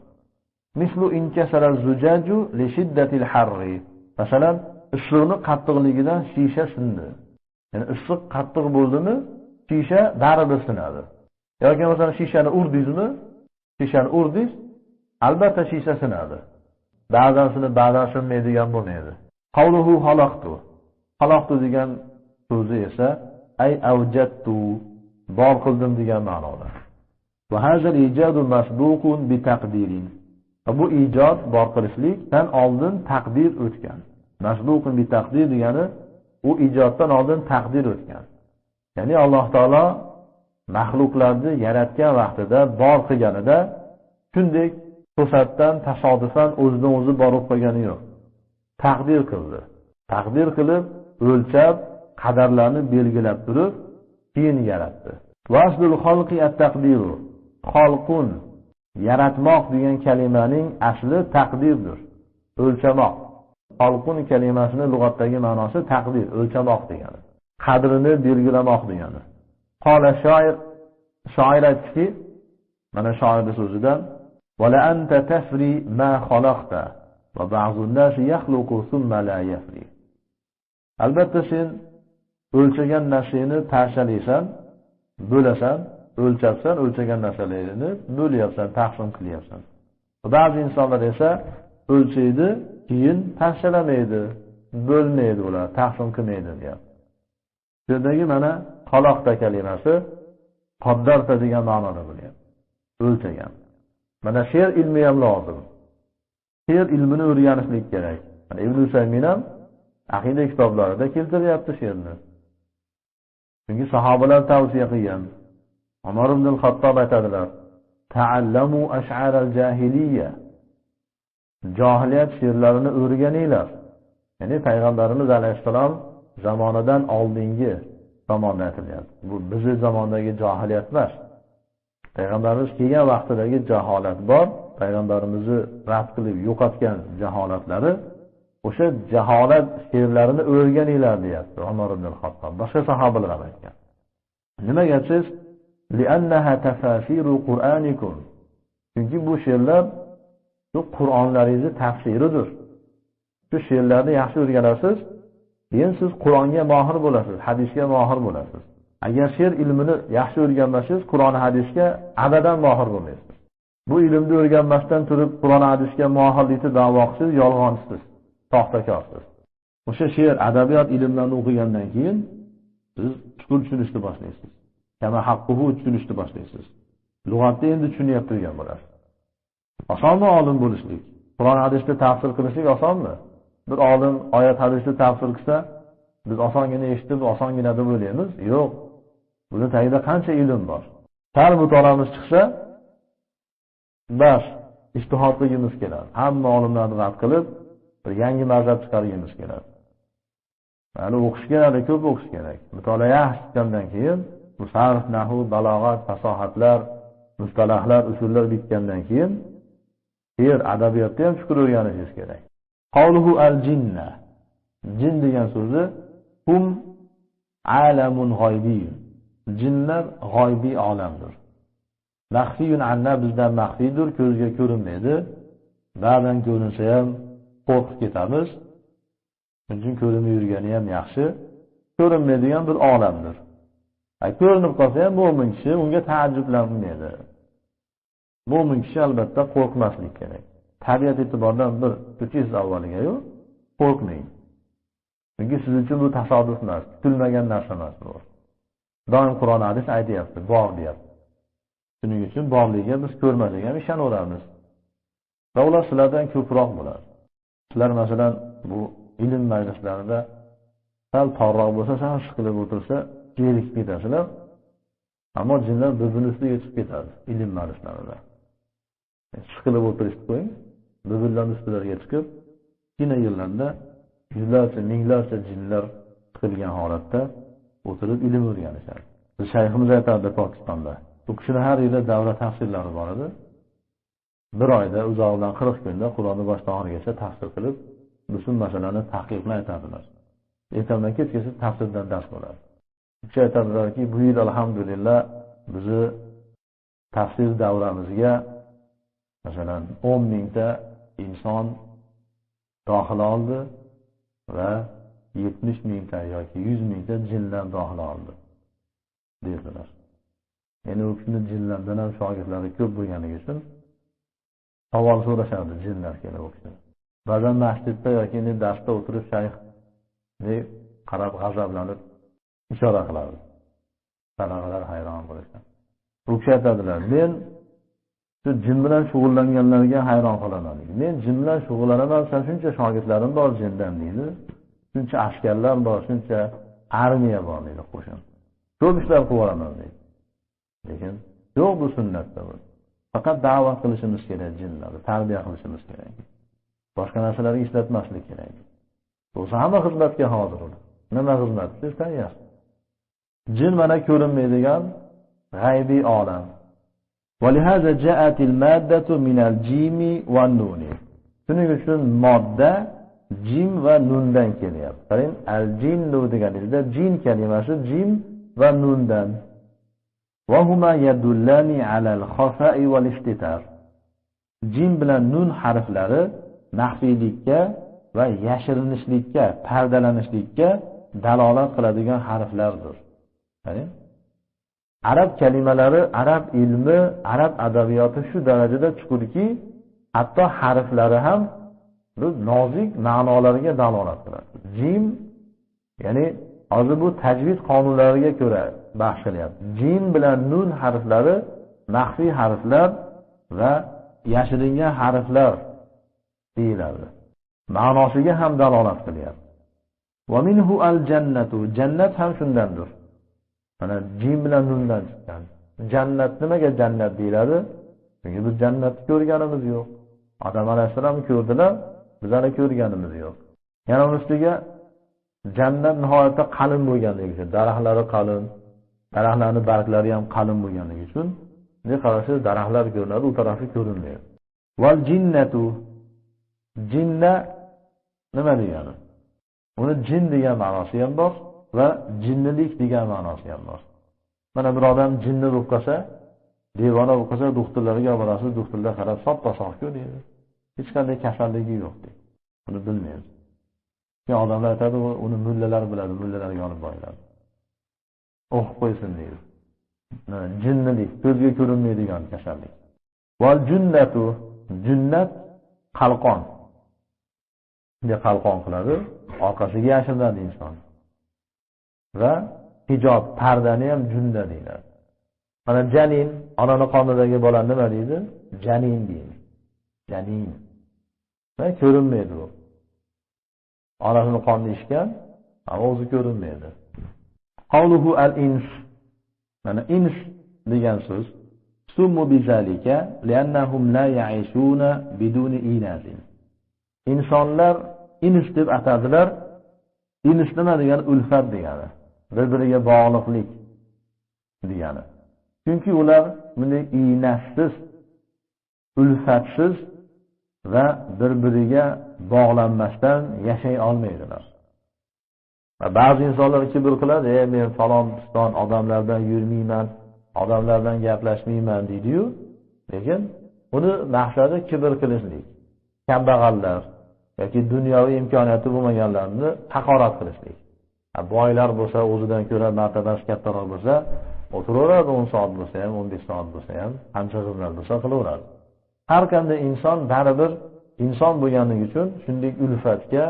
Mislu inkasara zujaju li shiddatil harri. Masalan, issiqning qattiqligidan shisha sindi. Ya'ni issiq qattiq bo'ldimi, shisha baribir sinadi. Yoki masalan shishani urdingizmi? Shishani urdingiz, albatta shisha sinadi. Ba'zan sinib, ba'zan sinmaydigan bo'lmaydi. Qawluhu halaqtu. Halaqtu degan so'zi esa ay avjadtu, bor qildim degan ma'noda. Va hazal ijadu masbuqun bi taqdirin. Bu ijod, bor qilishlikdan oldin taqdir o'tgan. Masbuqun bi taqdir degani u ijoddan oldin taqdir o'tgan. Ya'ni Alloh taolo mahluqlarni yaratgan vaqtida, bor qilganida shunday to'satdan tasodifan o'zidan o'zi borib qolgani yo'q. Taqdir qildi. Taqdir qilib, o'lchab, qadarlarni belgilab turib, keyin yaratdi. Vaslul xalqi at-taqdiru. Xalqun, yaratmoq degan kalimaning asli taqdirdir. O'lchamoq. Xalqun kalimasining lug'atdagi ma'nosi taqdir, o'lchamoq degani. Qadrini belgilamoq degani. Qala shoir aytdiki, mana shoirning so'zidan: "Va la anta tafri ma xalaqta va ba'zun nas yakhluqu thumma la yafri." Albatta sen o'lchagan narsani tashalaysan, bo'lasan, o'lchabsan, o'lchagan narsalarni bo'lyapsan, taqsim qilyapsan. Ba'zi insonlar esa o'lchaydi, keyin tashalamaydi, bo'lmaydi, ular taqsim qilmaydi deyapti. Bu yerdagi mana xaloqda kalimasi qaddarta degan ma'noda bo'lyapti. O'lchagan. Mana she'r ilmi ham lozim. She'r ilmini o'rganishlik kerak. Mana Ibn Usaymin ham aqida kitoblarida keltiryapti she'rni. Chunki sahobalar tavsiya qilgan. Umar ibn al-Xattob aytadilar: "Ta'allamu ash'ar al-jahiliyya." Jahiliyat she'rlarini o'rganinglar. Ya'ni payg'ambarimiz alayhisalom zamonidan oldingi zamonda aytilyapti. Bu bizning zamondagi jahiliyat emas. Payg'ambarimiz kelgan vaqtidagi jaholat bor, payg'ambarimizni rad qilib yo'qotgan jaholatlari, o'sha jaholat she'rlarini o'rganinglar deyapti Umar ibn al-Xattob. Boshqa sahobalar ham aytgan. Nimaga siz li'annaha tafasiru Qur'anikum? Chunki bu she'rlar shu Qur'onlaringizni tafsiridir. Shu she'rlarni yaxshi o'rganasiz, keyin siz Qur'onga mohir bo'lasiz, hadisga mohir bo'lasiz. Agar she'r ilmini yaxshi o'rganmasangiz, Qur'on hadisga abadan mohir bo'lmaysiz. Bu ilmni o'rganmasdan turib Qur'on hadisga mohirlikni da'vo qilsangiz, yolg'onchisiz, soxtakorsiz. O'sha she'r, adabiyot ilmlarini o'qigandan keyin siz chuqur tushunishni boshlaysiz. Kama haqquhu tushunishni boshlaysiz. Lug'atni endi tushunyapti degan bo'lasiz. Osonmi olim bo'lishlik? Qur'on hadisni tafsir qilishlik osonmi? Bir olim oyat hadisni tafsir qilsa, biz osongina eshitib, osongina deb o'ylaymiz. Yo'q. Buni tagida qancha ilm bor. Sal mutolaamiz chiqsa, bas, ijtihod qilishimiz keladi. Hamma olimlarni rad qilib, bir yangi mazhab chiqarishimiz keladi. Hali o'qish kerak, ko'p o'qish kerak. Mutolaa yaxshi chiqqandan keyin bu sarf, nahv, balog'at, fasohatlar, mustalahlar, usullar bitgandan keyin she'r, adabiyotni ham chuqur o'rganishingiz kerak. Qawluhu al-jinna. Jin degan so'zi hum alamun g'oybiy. Jinlar g'oybiy olamdir. Maxfiyun anna, bizdan maxfiydir, ko'zga ko'rinmaydi. Ba'zan ko'rinsa ham qo'rqib ketamiz. Chunki ko'rinib yurgani ham yaxshi. Ko'rinmaydigan bir olamdir. Ko'rinib qolsa ham mo'min kishi unga ta'ajjublanmaydi. Mo'min kishi albatta qo'rqmaslik kerak. Tabiat e'tiboridan bir kuchingiz avvaliga-yu qo'rqmang. Chunki siz uchun bu tasodif emas, kutilmagan narsa emas bu. doim Qur'on hadis aytyapti, bor deyapti. Shuning uchun borligiga biz ko'rmasak ham ishonaveramiz. Va ular sizlardan ko'proq bo'ladi. Sizlar masalan bu ilm majlislarida sal torroq bo'lsa, sal siqilib o'tirsa, zerikib ketasizlar. Ammo jinlar bir-birini ustiga yetib ketadi ilm majlislarida. Siqilib o'tirishni qo'ying, bir-birlarining ustilariga chiqib, kichkina yillarda yuzlarcha, minglarcha jinlar siqilgan holatda o'tirib ilm o'rganishadi. Biz shayximiz aytadi Pokistonda. Bu kishini har yili davra tafsirlari bor edi. Bir oyda uzoqdan 40 kunda Qur'onni boshdan oxirigacha tafsir qilib, butun masalani tahqiqni aytadilar. Ertadan kechgacha tafsirdan dars bo'ladi. Kishi aytadilarki, bu yil alhamdulillah bizni tafsir davramizga masalan 10 mingta inson daxil oldi va 70 mingta yoki 100 mingta jinlar daxil oldi dedilar. Ya'ni u kishini jinlardan ham shogirdlari ko'p bo'lganligi uchun savol so'rashardi jinlar kelib u kishini. Ba'zan masjidda yoki darsda o'tirib shayx qarab g'azablanib ishora qiladi. Talabalar hayron bo'lishadi. U kishi aytadilar, men shu jin bilan shug'ullanganlarga hayron qolaman. Men jin bilan shug'ullanaman, shuncha shogirdlarim bor jindan deydi. Shuncha askarlar bor, shuncha armiya bor deydi qo'shin. Ko'p ishlar qilaman deydi. Lekin yo'q bu sunnatda bu. Faqat da'vat qilishimiz kerak jinlarni, tarbiya qilishimiz kerak. Boshqa narsalarga ishlatmaslik kerak. Bo'lsa hamma xizmatga hozir ular. Nima xizmat? Siz tayyor. Jin mana ko'rinmaydigan g'aybiy olam. ولهذا جاءت المادة من الجيم والنون. Shuning uchun modda jim va nundan kelyapti. Qarang, al-jinnu deganingizda jin kalimasi jim va nundan. Va huma yadullani ala al-khafa'i wal-istitar. Jim bilan nun harflari maxfiylikka va yashirinishlikka, pardalanishlikka dalolat qiladigan harflardir. Qarang, arab kalimalari, arab ilmi, arab adabiyoti shu darajada chuqurki, hatto harflari ham bu nozik ma'nolarga dalolat qiladi. Jim, ya'ni hozir bu tajvid qonunlariga ko'ra bahs qilyapti. Jim bilan nun harflari maxfiy harflar va yashiringan harflar deyiladi. Ma'nosiga ham dalolat qilyapti. Va minhu al-jannatu, jannat ham shundandir. Mana jim bilan nundan chiqqan. Jannat nimaga jannat deyiladi? Chunki biz jannatni ko'rganimiz yo'q. Odam alayhisalom ko'rdilar, biz hali ko'rganimiz yo'q. Yana uning ustiga jannat nihoyatda qalin bo'lganligi uchun, daraxtlari qalin, daraxtlarning barglari ham qalin bo'lganligi uchun, bunday qarasiz daraxtlar ko'rinadi, u tarafi ko'rinmaydi. Val jinnatu, jinna nima degani? Uni jin degan ma'nosi ham bor va jinnilik degan ma'nosi ham bor. Mana bir odam jinni bo'lib qolsa, devona bo'lib qolsa, doktorlarga olib borasiz, doktorlar qarab soppa-sog' deydi. Hech qanday kasalligi yo'q deydi. Buni bilmaymiz. Keyin odamlar aytadi, uni mullalar biladi, mullalarga olib boradi. O'qib qo'ysin deydi. Jinnilik, ko'zga ko'rinmaydigan kasallik. Val jinnatu, jinnat qalqon. Bunday qalqon qiladi, orqasiga yashirinadi inson. Va hijob, pardani ham junna deyiladi. Mana janin, onaning qonidagi bola nima deydi? Janin deydi. Janin. Va ko'rinmaydi u. Onasining qonini ichgan, ammo o'zi ko'rinmaydi. Qawluhu al-ins. Mana ins degan so'z summu bizalika li'annahum la ya'ishuna biduni inazin. İnsonlar ins deb atadilar. Ins nima degani? Ulfat degani. Bir-biriga bog'liqlik degani. Chunki ular bunday inassiz, ulfatsiz va bir-biriga bog'lanmasdan yashay olmaydilar. Va ba'zi insonlar kibr qiladi, men falon piston odamlardan yurmayman, odamlardan gaplashmayman deydi-yu, lekin uni maqsadi kibr qilishlik. Kambag'allar yoki dunyoviy imkoniyati bo'lmaganlarni haqorat qilishlik. Boylar bo'lsa, o'zidan ko'ra martabasi kattaroq bo'lsa, o'tiraveradi 10 soat bo'lsa ham, 15 soat bo'lsa ham, qancha xizmat bo'lsa qilaveradi. Har qanday inson baribir inson bo'lganligi uchun shunday ulfatga,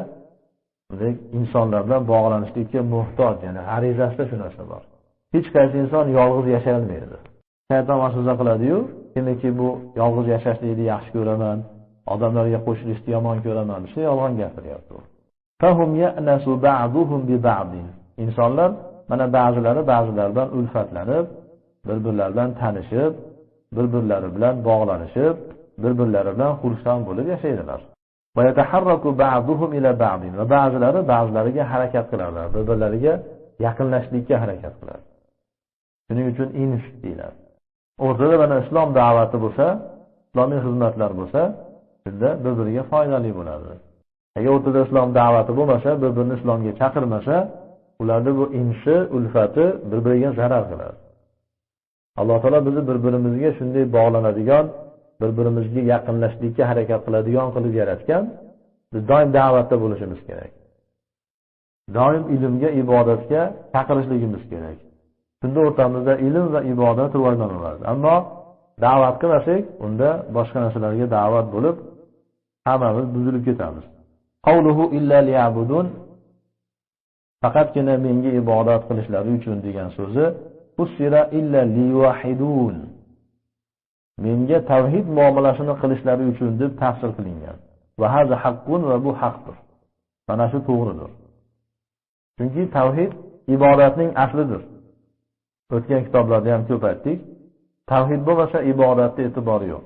bunday insonlar bilan bog'lanishlikka muhtoj, ya'ni g'arizasida shu narsa bor. hech qaysi inson yolg'iz yashay olmaydi. Shayton vasvasa qiladi-yu, kimiki bu yolg'iz yashashlikni yaxshi ko'raman, odamlarga qo'shilishni yomon ko'raman, shu yolg'on gapiryapti. Fahum ya'nasu ba'duhum bi ba'din. Insonlar mana ba'zilari ba'zilaridan ulfatlanib, bir-birlaridan tanishib, bir-birlari bilan bog'lanishib, bir-birlari bilan xursand bo'lib yashaydilar. Va yataharraku ba'duhum ila ba'din. Va ba'zilari ba'zilariga harakat qiladilar, bir-birlariga yaqinlashishga harakat qiladi. Shuning uchun inish deyiladi. O'rtada mana islom da'vati bo'lsa, islomiy xizmatlar bo'lsa, shunda bir-biriga foydali bo'ladi. Agar o'rtada islom da'vati bo'lmasa, bir-birini islomga chaqirmasa, ularda bu inishi, ulfati bir-biriga zarar qiladi. Alloh taolo bizni bir-birimizga shunday bog'lanadigan, bir-birimizga yaqinlashishga harakat qiladigan qilib yaratgan. Biz doim da'vatda bo'lishimiz kerak. Doim ilmga, ibodatga chaqirishligimiz kerak. Shunda o'rtamizda ilm va ibodat rivojlanadi. Ammo da'vat qilmasak, unda boshqa narsalarga da'vat bo'lib, hammamiz buzilib ketamiz. Qawluhu illa liya'budun, faqatgina menga ibodat qilishlari uchun degan so'zi usira illa liwahidun. Menga tavhid muomalasini qilishlari uchun deb tafsir qilingan. Va haza haqqun, va bu haqdir. Mana shu to'g'ridir. Chunki tavhid ibodatning aslidir. O'tgan kitoblarda ham ko'p aytdik. Tavhid bo'lmasa ibodatda e'tibori yo'q.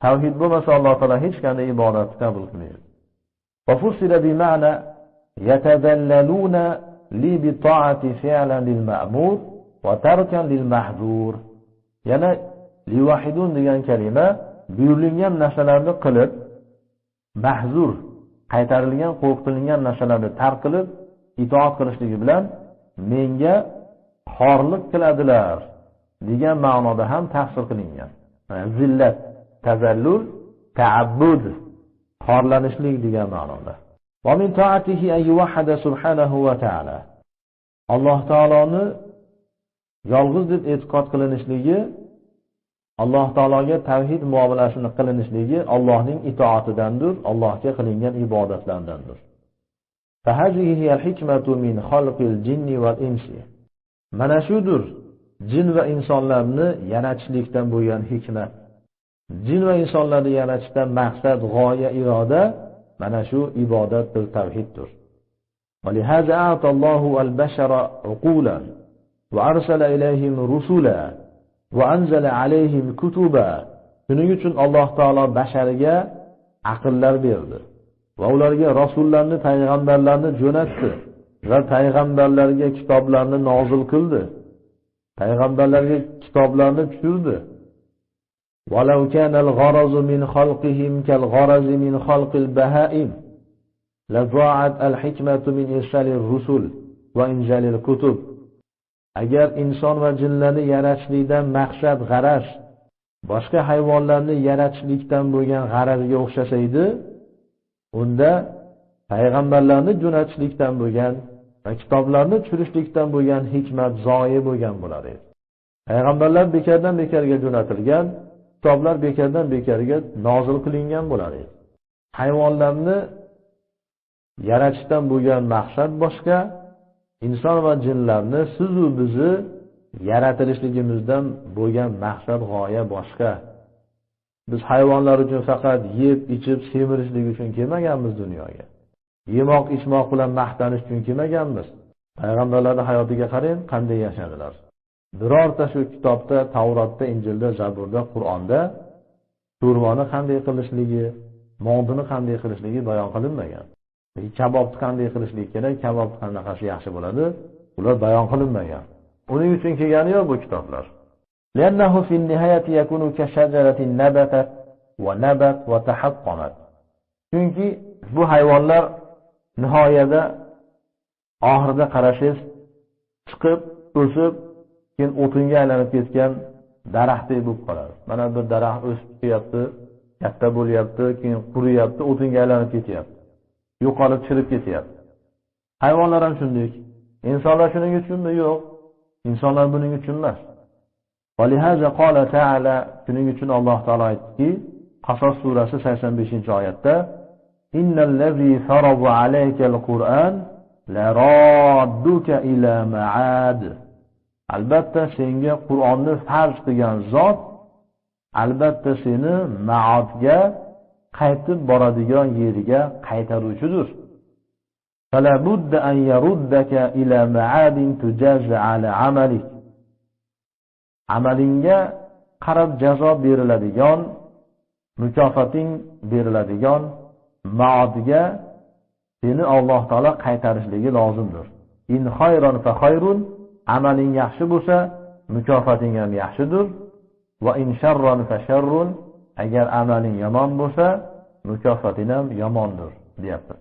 Tavhid bo'lmasa Alloh taolo hech qanday ibodatni qabul qilmaydi. Va fusila bi ma'na yatadallaluna li bi ta'ati fi'lan lil ma'mur va tarkan lil mahzur. Yana liwahidun degan kalima buyurilgan narsalarni qilib, mahzur, qaytarilgan, qo'rqitilgan narsalarni tark qilib, itoat qilishligi bilan menga xorlik qiladilar degan ma'noda ham tafsir qilingan. Zillat, tazallul, ta'abbud, xorlanishlik degan ma'noda. Va min ta'atihi an yuwahhida subhanahu va ta'ala. Alloh taoloni yolg'iz deb e'tiqod qilinishligi, Alloh taologa tavhid muomalasini qilinishligi Allohning itoatidandir, Allohga qilingan ibodatlardandir. Fa hazihi hiya al-hikmatu min khalqil jinni wal insi. Mana shudir jin va insonlarni yaratishlikdan bo'lgan hikmat. Jin va insonlarni yaratishdan maqsad, g'oya, iroda mana shu ibodatdir, tavhiddir. Va lihaza a'ta Allohu al-bashara uqulan va arsala ilayhim rusula va anzala alayhim kutuba. Shuning uchun Alloh taolo basharga aqllar berdi va ularga rasullarni, payg'ambarlarni jo'natdi va payg'ambarlarga kitoblarni nozil qildi. Payg'ambarlarga kitoblarni tushirdi. Walau kana al-gharazu min khalqihim kal-gharazi min khalqil bahaim la za'at al-hikmatu min irsalir rusul va injalil kutub. Agar inson va jinlarni yaratishlikdan maqsad, g'araz boshqa hayvonlarni yaratishlikdan bo'lgan g'arazga o'xshasa edi, unda payg'ambarlarni jo'natishlikdan bo'lgan va kitoblarni tushirishlikdan bo'lgan hikmat zoyi bo'lgan bo'lar edi. Payg'ambarlar bekardan bekarga jo'natilgan, kitoblar bekardan bekarga nozil qilingan bo'lar edi. Hayvonlarni yaratishdan bo'lgan maqsad boshqa, inson va jinlarni sizu bizni yaratilishligimizdan bo'lgan maqsad, g'oya boshqa. Biz hayvonlar uchun faqat yeb, ichib, semirishlik uchun kelmaganmiz dunyoga. Yemoq, ichmoq bilan maqtanish uchun kelmaganmiz. Payg'ambarlarning hayotiga qarang, qanday yashadilar. Birorta shu kitobda, Tavrotda, Injilda, Zaburda, Qur'onda turmoni qanday qilishligi, mondini qanday qilishligi bayon qilinmagan. Kabobni qanday qilishlik kerak, kabob qanaqasi yaxshi bo'ladi, ular bayon qilinmagan. Uning uchun kelgani yo'q bu kitoblar. Li'annahu fi nihayati yakunu ka shajaratin nabatat va nabat va tahaqqamat. Chunki bu hayvonlar nihoyada oxirida qarashingiz chiqib, o'sib, keyin o'tinga aylanib ketgan daraxtdek bo'lib qoladi. Mana bir daraxt o'sib chiqyapti, katta bo'lyapti, keyin quriyapti, o'tinga aylanib ketyapti. Yo'qolib chirib ketyapti. Hayvonlar ham shunday. Insonlar shuning uchunmi? Yo'q. Insonlar buning uchun emas. Valihaza qala ta'ala, shuning uchun Alloh taolo aytdiki, Qasas surasi 85-oyatda, innal ladzi farada alayka al-Qur'an la radduka ila ma'ad. albatta senga Qur'onni farz qilgan zot albatta seni ma'odga qaytib boradigan yeriga qaytaruvchidir. فلا بد أن يردك إلى معاد تجازى على عملك. Amalingga qarab jazo beriladigan, mukofoting beriladigan ma'odga seni Alloh taolo qaytarishligi lozimdir. In khayron fa khayrun, amaling yaxshi bo'lsa mukofoting ham yaxshidir. Va in sharron fa sharrun, agar amaling yomon bo'lsa mukofoting ham yomondir, deyapti.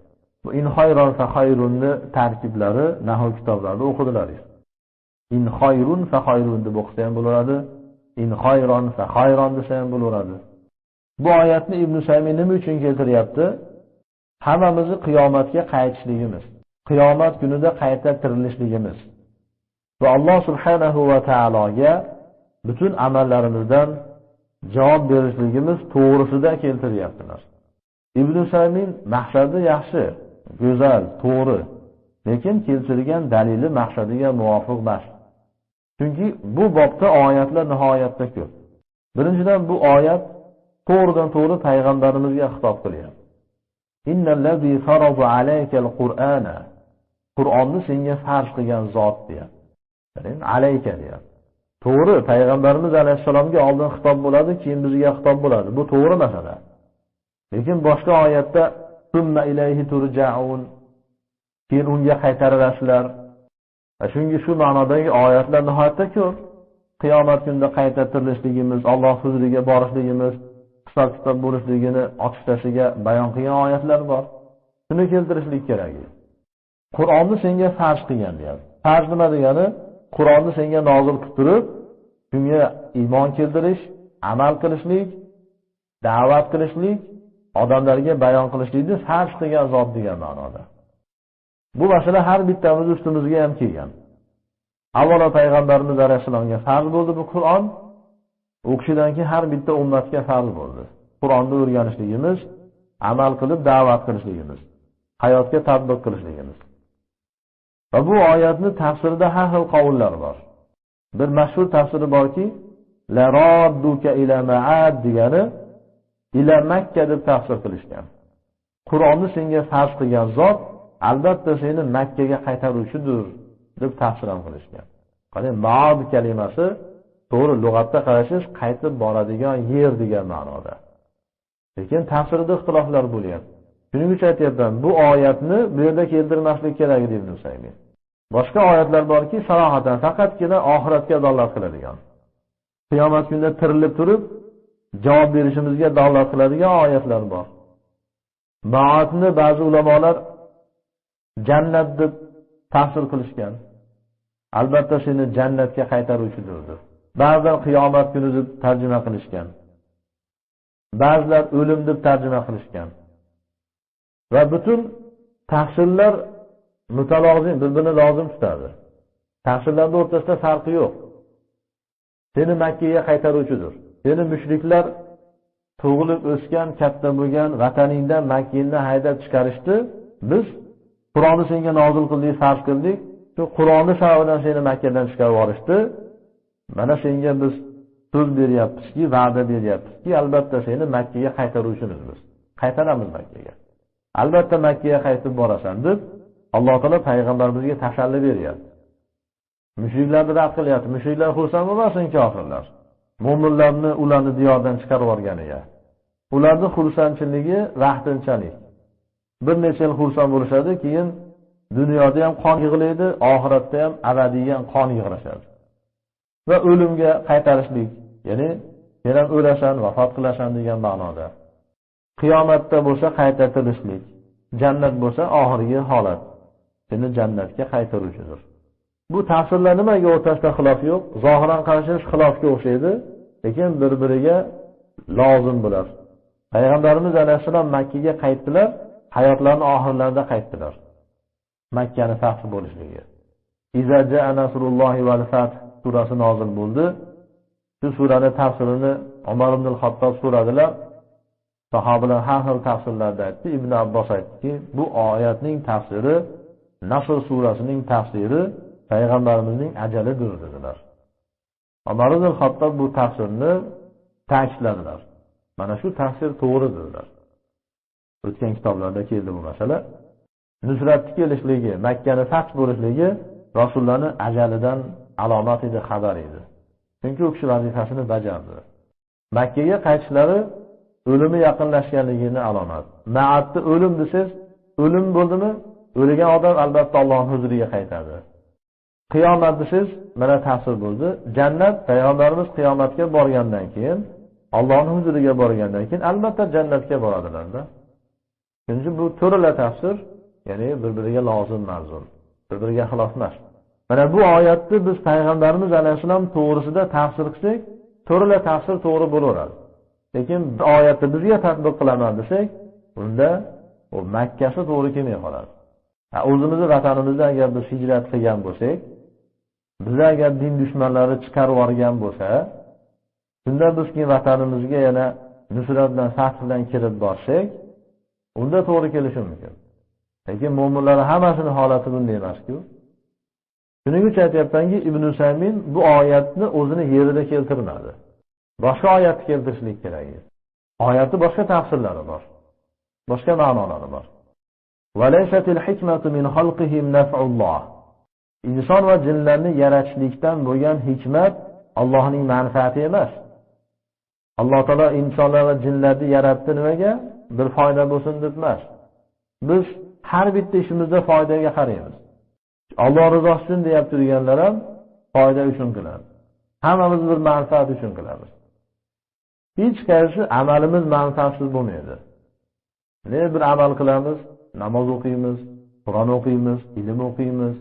Bu in khayron fa khayrunni tarkiblari nahv kitoblarida o'qidilar. In khayrun fa khayrun deb o'qisa ham bo'laradi, in khayron fa khayron desa ham bo'laradi. Bu oyatni Ibn Saymi nima uchun keltiryapti? Hammamizni qiyomatga qaytishligimiz, qiyomat kunida qayta tirilishligimiz va Alloh subhanahu va taologa butun amallarimizdan javob berishligimiz to'g'risida keltiryaptilar. Ibn Saymin maqsadi yaxshi, go'zal, to'g'ri, lekin keltirilgan dalili maqsadiga muvofiq emas. Chunki bu bobda oyatlar nihoyatda ko'p. Birinchidan bu oyat to'g'ridan to'g'ri payg'ambarimizga xitob qilyapti. Innallazi farada alaykal Qur'ana. Qur'onni senga farz qilgan zot deyapti. Ya'ni alayka deyapti. To'g'ri, payg'ambarimiz alayhisalomga oldin xitob bo'ladi, keyin bizga xitob bo'ladi. Bu to'g'ri masala. Lekin boshqa oyatda summa ilayhi turja'un, keyin unga qaytarilasizlar. Chunki shu ma'nodagi oyatlar nihoyatda ko'p. Qiyomat kunida qayta tirilishligimiz, Alloh huzuriga borishligimiz, hisob-kitob bo'lishligini ochishlashiga bayon qilgan oyatlar bor. Shuni keltirishlik kerak. Qur'onni senga farz qilgan deyapti. Farz nima degani? Qur'onni senga nozil qilib turib, shunga iymon keltirish, amal qilishlik, da'vat qilishlik, odamlarga bayon qilishlikni farz qilgan zot degan ma'noda. Bu masala har bittamiz ustimizga ham kelgan. Avvalo payg'ambarimiz alayhisalomga farz bo'ldi bu Qur'on. U kishidan keyin har bitta ummatga farz bo'ldi. Qur'onni o'rganishligimiz, amal qilib da'vat qilishligimiz, hayotga tatbiq qilishligimiz. Va bu oyatni tafsirida har xil qavullar bor. Bir mashhur tafsiri borki, la radduka ila ma'ad degani ila Makka deb tafsir qilishgan. Qur'onni senga farz qilgan zot albatta seni Makkaga qaytaruvchidir deb tafsir ham qilishgan. Qani ma'ad kalimasi to'g'ri lug'atda qarashish qaytib boradigan yer degan ma'noda. Lekin tafsirida ixtiloflar bo'lyapti. Shuning uchun aytayapman, bu oyatni bu yerda keltirmaslik kerak deb Ibn Saymi. Boshqa oyatlar borki, sarohatan faqatgina oxiratga dalolat qiladigan. Qiyomat kunida tirilib turib javob berishimizga dalolat qiladigan oyatlar bor. Ma'atni ba'zi ulamolar jannat deb tafsir qilishgan. Albatta seni jannatga qaytaruvchidir. Ba'zilar qiyomat kuni deb tarjima qilishgan. Ba'zilar o'lim deb tarjima qilishgan. Va butun tafsirlar mutalozim, bir-birini lozim tutadi. Tafsirlarning o'rtasida farqi yo'q. Seni Makkaga qaytaruvchidir. Seni mushriklar tug'ilib o'sgan, katta bo'lgan vataningdan Makkaga haydab chiqarishdi. Biz Qur'onni senga nozil qildik, farz qildik. Shu Qur'onni sababidan seni Makkadan chiqarib yuborishdi. Mana senga biz so'z beryapmizki, va'da beryapmizki, albatta seni Makkaga qaytaruvchimiz biz. Qaytaramiz Makkaga. Albatta Makkaga qaytib borasan deb Alloh taolo payg'ambarimizga tasalli beryapti. Mushriklarni rad qilyapti. Mushriklar xursand bo'lmasin kofirlar. Mo'minlarni ularni diyordan chiqarib yuborganiga. Ularning xursandchiligi vaqtinchalik. Bir necha yil xursand bo'lishadi, keyin dunyoda ham qon yig'iladi, oxiratda ham abadiyan qon yig'iladi. Va o'limga qaytarishlik, ya'ni sen ham o'lasan, vafot qilasan degan ma'noda. Qiyomatda bo'lsa qayta tirilishlik, jannat bo'lsa oxirgi holat. Seni jannatga qaytaruvchidir. Bu tafsirlar nimaga o'rtasida xilof yo'q? Zohiran qarashish xilofga o'xshaydi, lekin bir-biriga lozim bular. Payg'ambarimiz alayhisalom Makkaga qaytdilar, hayotlarining oxirlarida qaytdilar. Makkani fath bo'lishligi. Iza ja'a nasrullohi val fath surasi nozil bo'ldi. Shu suraning tafsirini Umar ibn al-Xattob so'radilar. Sahobalar har xil tafsirlarda aytdi. Ibn Abbos aytdiki, bu oyatning tafsiri Nasr surasining tafsiri payg'ambarimizning ajalidir dedilar. Umar ibn Xattob bu tafsirni ta'kidladilar. Mana shu tafsir to'g'ri dedilar. O'tgan kitoblarda keldi bu masala. Nusratni kelishligi, Makkani fath bo'lishligi Rasulullohning ajalidan alomat edi, xabar edi. Chunki u kishi vazifasini bajardi. Makkaga qaytishlari o'limi yaqinlashganligini alomat. Ma'atda o'lim desiz, o'lim bo'ldimi? O'lgan odam albatta Allohning huzuriga qaytadi. Qiyomat desiz, mana tafsir bo'ldi. Jannat, payg'ambarimiz qiyomatga borgandan keyin, Allohning huzuriga borgandan keyin albatta jannatga boradilar-da. Chunki bu to'rala tafsir, ya'ni bir-biriga lozim mavzu, bir-biriga xilof emas. Mana bu oyatni biz payg'ambarimiz alayhisalom to'g'risida tafsir qilsak, to'rala tafsir to'g'ri bo'laveradi. Lekin bu oyatni bizga tatbiq qilaman desak, unda u Makkasi to'g'ri kelmay qoladi. O'zimizning vatanimizda agar biz hijrat qilgan bo'lsak, bizga agar din dushmanlari chiqarib yuborgan bo'lsa, shunda biz keyin vatanimizga yana nusrat bilan, fath bilan kirib borsak, unda to'g'ri kelishi mumkin. Lekin mu'minlar hammasining holati bunday emas-ku. Shuning uchun aytayapmanki, Ibn Usaymin bu oyatni o'zini yerida keltirmadi. Boshqa oyatni keltirishlik kerak. Oyatda boshqa tafsirlari bor. Boshqa ma'nolari bor. Valaysatil hikmatu min xalqihim naf'ulloh. Inson va jinlarni yaratishlikdan bo'lgan hikmat Allohning manfaati emas. Alloh taolo insonlar va jinlarni yaratdi nimaga? Bir foyda bo'lsin deb emas. Biz har bitta ishimizda foydaga qaraymiz. Alloh rizosi uchun deb turganlar ham foyda uchun qiladi. Hammamiz bir manfaat uchun qilamiz. Hech qaysi amalimiz manfaatsiz bo'lmaydi. Ne bir amal qilamiz, namoz o'qiymiz, Qur'on o'qiymiz, ilm o'qiymiz,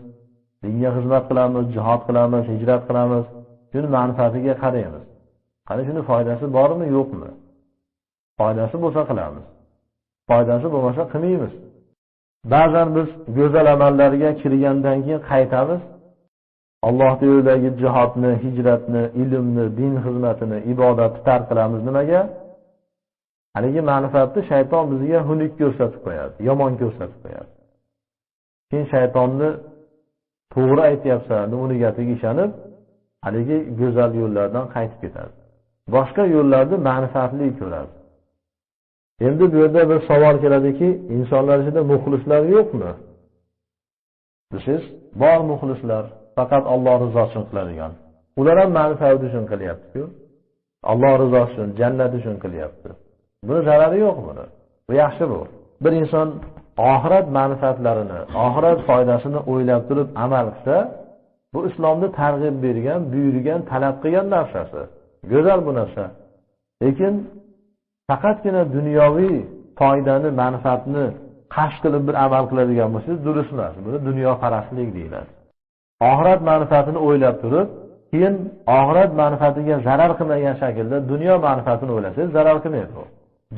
dinga xizmat qilamiz, jihad qilamiz, hijrat qilamiz. Shuni manfaatiga qaraymiz. Qani shuni foydasi bormi, yo'qmi? Foydasi bo'lsa qilamiz. Foydasi bo'lmasa qilmaymiz. Ba'zan biz go'zal amallarga kirgandan keyin qaytamiz. Alloh yo'lidagi jihodni, hijratni, ilmni, din xizmatini, ibodatni tark qilamiz. Nimaga? Haligi manfaatni shayton bizga xunuk ko'rsatib qo'yadi, yomon ko'rsatib qo'yadi. Keyin shaytonni to'g'ri aytayapsan, uni gapiga ishonib, haligi go'zal yo'llardan qaytib ketadi. Boshqa yo'llarni manfaatli ko'radi. Endi bu yerda bir savol keladiki, insonlar ichida muxlislar yo'qmi? Siz bor muxlislar, faqat Alloh rizosi uchun qiladigan. Ular ham manfaat uchun qilyapti-ku. Alloh rizosi uchun, jannat uchun qilyapti. Buni zarari yo'q buni. Bu yaxshi bu. Bir inson oxirat manfaatlarini, oxirat foydasini o'ylab turib amal qilsa, bu islomni targ'ib bergan, buyurgan, talab qilgan narsasi. Go'zal bu narsa. Lekin faqatgina dunyoviy foydani, manfaatni qasd qilib bir amal qiladigan bo'lsangiz, durust emas. Buni dunyoparastlik deyiladi. Oxirat manfaatini o'ylab turib, keyin oxirat manfaatiga zarar qilmagan shaklda dunyo manfaatini o'ylasangiz, zarar qilmaydi u.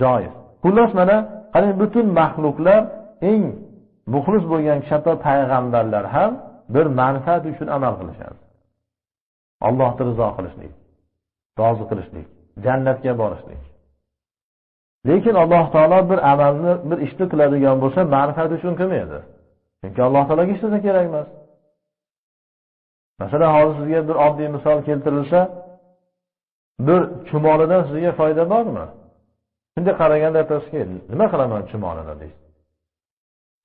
Joiz. Xullas mana qarang, butun maxluqlar eng muxlis bo'lgan katta payg'ambarlar ham bir manfaat uchun amal qilishadi. Allohni rizo qilishlik, rozi qilishlik, jannatga borishlik. Lekin Alloh taolo bir amalni, bir ishni qiladigan bo'lsa, manfaat uchun qilmaydi. Chunki Alloh taologa hech narsa kerak emas. Masalan, hozir sizga bir oddiy misol keltirilsa, bir chumolidan sizga foyda bormi? Shunday qaraganda aytasizki, nima qilaman chumolini deysiz.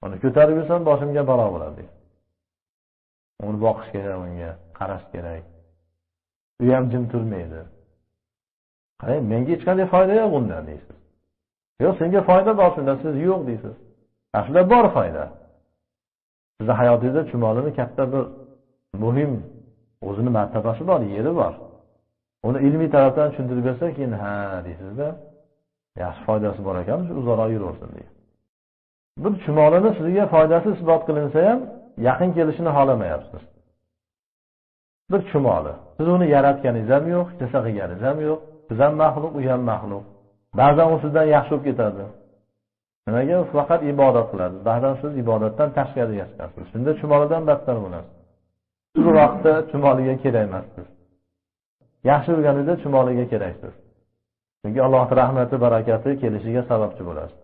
Uni ko'tarib yursam boshimga balo bo'ladi deysiz. Uni boqish kerak, unga qarash kerak. U ham jim turmaydi. Qarang, menga hech qanday foyda yo'q undan deysiz. Yo'q, senga foyda bor shunda, siz yo'q deysiz. Aslida bor foyda. Sizning hayotingizda chumolini katta bir muhim o'zini martabasi bor, yeri bor. Uni ilmiy tarafdan tushuntirib bersa, keyin ha deysizda, yaxshi foydasi bor ekan, uzoqroq yuraversin deydi. Bir chumolini sizga foydasi isbot qilinsa ham yaqin kelishini xohlamayapsiz. Bir chumoli. Siz uni yaratganingiz ham yo'q, hissa qilganingiz ham yo'q. Siz ham maxluq, u ham maxluq. Ba'zan u sizdan yaxshi bo'lib ketadi. Nimaga? Faqat ibodat qiladi. Ba'zan siz ibodatdan tashqariga chiqasiz. Shunda chumolidan battar bo'lasiz. Shu vaqtda chumoliga kerak emassiz. Yaxshi bo'lganida chumoliga keraksiz. Chunki Allohning rahmati, barakati kelishiga sababchi bo'lasiz.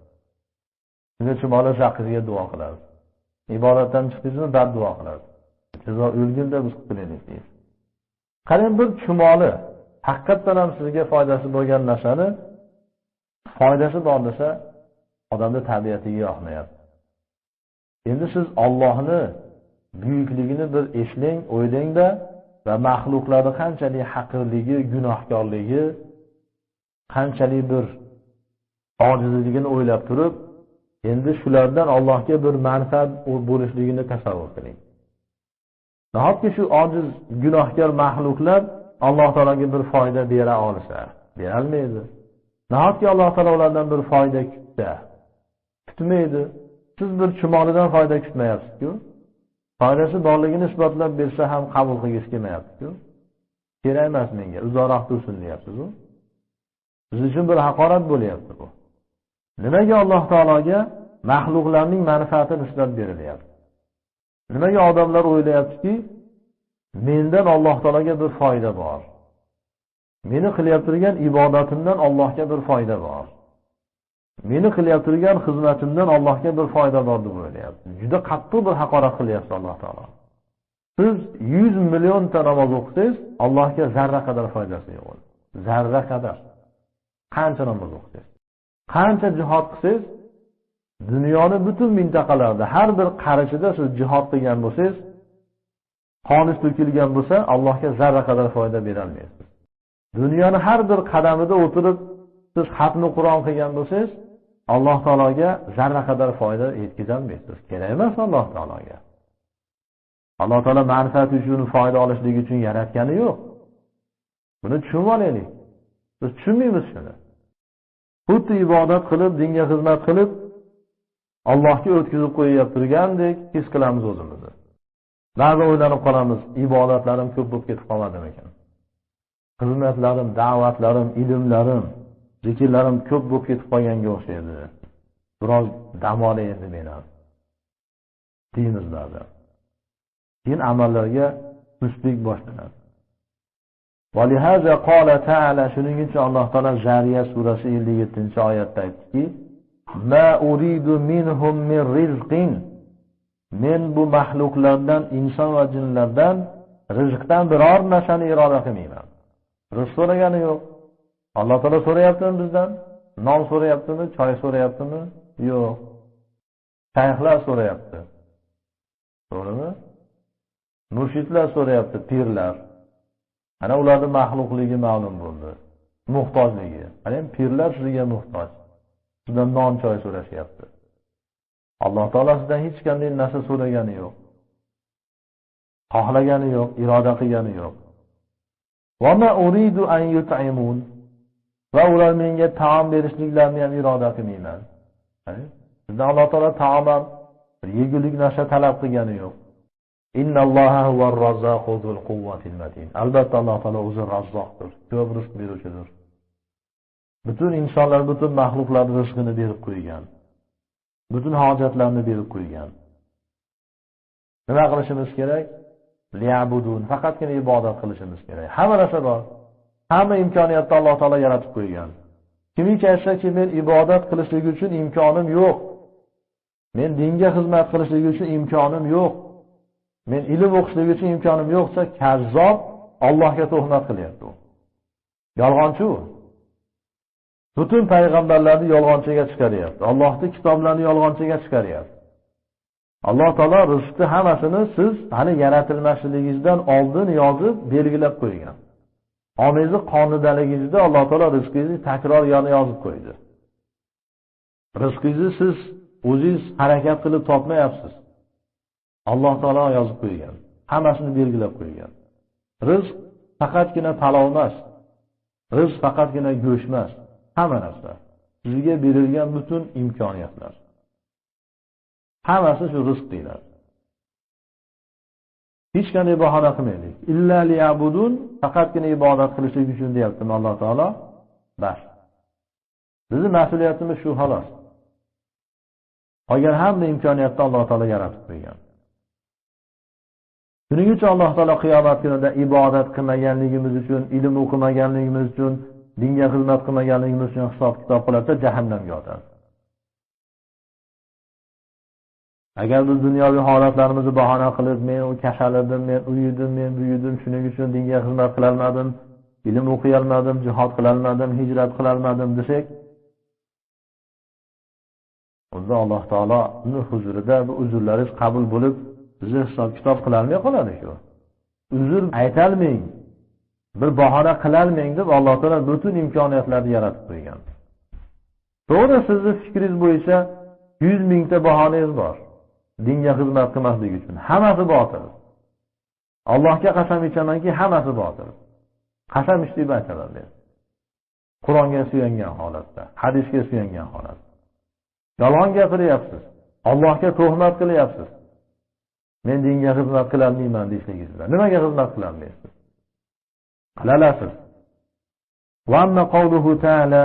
Shunda chumoli shaqqiga duo qiladi. Ibodatdan chiqdingizmi, bad duo qiladi. jazo o'lganda biz qutulaylik deydi. Qarang, bir chumoli haqiqatdan ham sizga foydasi bo'lgan narsani foydasi bor desa odamning tabiatiga yoqmayapti. Endi siz Allohni buyukligini bir eslang, o'ylangda va mahluqlarning qanchalik haqirligi, gunohkorligi, qanchalik bir ojizligini o'ylab turib, endi shulardan Allohga bir manfaat bo'lishligini tasavvur qiling. Nahotki shu ojiz, gunohkor mahluqlar Alloh taolaga bir foyda bera olsa, bera olmaydi. Nahotki Alloh taolo ulardan bir foyda kutsa, kutmaydi. Siz bir chumolidan foyda kutmayapsiz-ku. Foydasi borligini isbotlab bersa ham qabul qilgisi kelmayapti-ku. Kerak emas menga, uzoqroq tursin deyapsiz-ku. Siz uchun bir haqorat bo'lyapti bu. Nimaga Alloh taologa mahluqlarning manfaati nisbat berilyapti? Nimaga odamlar o'ylayaptiki, mendan Alloh taologa bir foyda bor. Meni qilyap turgan ibodatimdan Allohga bir foyda bor. Meni qilyap turgan xizmatimdan Allohga bir foyda bor deb o'ylayapti. Juda qattiq bir haqorat qilyapti Alloh taolo. Siz 100 millionta namoz o'qisangiz, Allohga zarra qadar foydasi yo'q. Zarra qadar. Qancha namoz o'qisangiz, qancha jihad qilsangiz, dunyoni butun mintaqalarda har bir qarichida siz jihad qilgan bo'lsangiz, qoni to'kilgan bo'lsa, Allohga zarra qadar foyda bera olmaysiz. Dunyoni har bir qadamida o'tirib siz xatni Qur'on qilgan bo'lsangiz, Alloh taologa zarra qadar foyda yetkaza olmaysiz. Kerak emas Alloh taologa. Alloh taolo manfaat uchun, foyda olishlik uchun yaratgani yo'q. Buni tushunib olaylik. Biz tushunmaymiz shuni. Xuddi ibodat qilib, dinga xizmat qilib, Allohga o'tkazib qo'yib turgandek his qilamiz o'zimizni. Ba'zi o'ylanib qolamiz, ibodatlarim ko'p bo'lib ketib qolmadimi ekan? Xizmatlarim, da'vatlarim, ilmlarim, zikrlarim ko'p bo'lib ketib qolganga o'xshaydi. Biroz dam olay endi men ham. Deymiz ba'zan. Keyin amallarga sustlik boshlanadi. Valihaza qala ta'ala, shuning uchun Alloh taolo Zariyat surasi 57-oyatda aytdiki: "Ma uridu minhum min rizqin." Men bu mahluqlardan, inson va jinlardan rizqdan biror narsani iroda qilmayman. Rizq so'ragani yo'q. Alloh taolo so'rayaptimi bizdan? Non so'rayaptimi? Choy so'rayaptimi? Yo'q. Shayxlar so'rayapti. To'g'rimi? Murshidlar so'rayapti, pirlar. Ana ularning maxluqligi ma'lum bo'ldi. Muhtojligi. Ana pirlar sizga muhtoj. Sizdan non choy so'rashyapti. Alloh taolo sizdan hech qanday narsa so'ragani yo'q. Xohlagani yo'q, iroda qilgani yo'q. Va ma uridu an yut'imun. Va ular menga taom berishliklarini ham iroda qilmayman. Sizdan Alloh taolo taom ham yegulik narsa talab qilgani yo'q. Innalloha huvar razzaqu zul quvvatil matin. Albatta Alloh taolo o'zi razzoqdir, ko'p rizq beruvchidir. Butun insonlar, butun mahluqlar rizqini berib qo'ygan. Butun hojatlarni berib qo'ygan. Nima qilishimiz kerak? Liya'budun, faqatgina ibodat qilishimiz kerak. Hamma narsa bor. Hamma imkoniyatni Alloh taolo yaratib qo'ygan. Kimiki aytsa-ki, men ibodat qilishlik uchun imkonim yo'q. Men dinga xizmat qilishlik uchun imkonim yo'q. Men ilm o'qishlik uchun imkonim yo'qsa, kazzob, Allohga tuhmat qilyapti u. Yolg'onchi u. Butun payg'ambarlarni yolg'onchiga chiqaryapti. Allohning kitoblarini yolg'onchiga chiqaryapti. Alloh taolo rizqni hammasini siz hali yaratilmasligingizdan oldin yozib belgilab qo'ygan. Omizni qonidaligingizda Alloh taolo rizqingizni takror yana yozib qo'ydi. Rizqingizni siz o'zingiz harakat qilib topmayapsiz. Alloh taolo yozib qo'ygan. Hammasini belgilab qo'ygan. Rizq faqatgina palov emas. Rizq faqatgina go'sht emas. Hamma narsa. Sizga berilgan butun imkoniyatlar. Hammasi shu rizq deyiladi. Hech qanday bahona qilmaylik. Illa liya'budun, faqatgina ibodat qilishlik uchun deyapti Alloh taolo. Bas. Bizning mas'uliyatimiz shu xolos. Qolgan hamma imkoniyatni Alloh taolo yaratib qo'ygan. Shuning uchun Alloh taolo qiyomat kunida ibodat qilmaganligimiz uchun, ilm o'qimaganligimiz uchun, dinga xizmat qilmaganligimiz uchun hisob-kitob qiladi, jahannamga otadi. Agar biz dunyoviy holatlarimizni bahona qilib, men u kasal edim, men u yedim, men bu yedim, shuning uchun dinga xizmat qila olmadim, ilm o'qiy olmadim, jihad qila olmadim, hijrat qila olmadim desak, unda Alloh taoloning huzurida bu uzrlaringiz qabul bo'lib, bizni hisob-kitob qila olmay qoladi-ku. Uzr aytalmang, bir bahona qila olmang deb Alloh taolo butun imkoniyatlarni yaratib qo'ygan. To'g'ri, sizning fikringiz bo'yicha 100 mingta bahonangiz bor. Dinga xizmat qilmaslik uchun. Hammasi botil. Allohga qasam ichamanki, hammasi botil. Qasam ichib aytaman men. Qur'onga suyangan holatda, hadisga suyangan holatda. Yolg'on gapiryapsiz. Allohga tuhmat qilyapsiz. Men dinga xizmat qila olmayman deysizlar. Nimaga xizmat qila olmaysiz? Qila olasiz. Va amma qawluhu ta'ala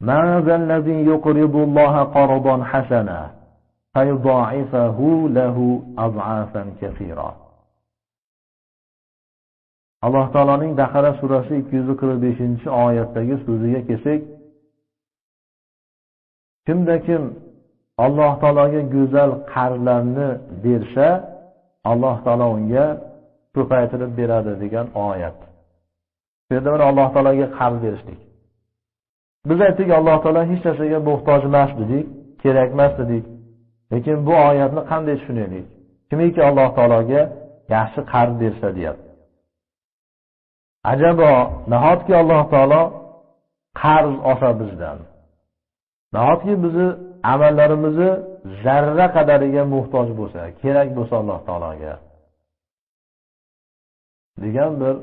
ma zallazi yuqridu Alloha qardan hasana fayudha'ifahu lahu ad'afan kaseera. Alloh taoloning Baqara surasi 245-oyatdagi so'ziga kelsak, kimda kim Alloh taologa go'zal qarzlarni bersa, Alloh taolo unga ko'paytirib beradi degan oyat. Bu yerda mana Alloh taologa qarz berishlik. Biz aytdik, Alloh taolo hech narsaga muhtoj emas dedik, kerak emas dedik. Lekin bu oyatni qanday tushunaylik? Kimiki Alloh taologa yaxshi qarz bersa deyapti. Ajabo, nahotki Alloh taolo qarz olsa bizdan. Nahotki bizni amallarimizni zarra qadariga muhtoj bo'lsa, kerak bo'lsa Alloh taologa degan bir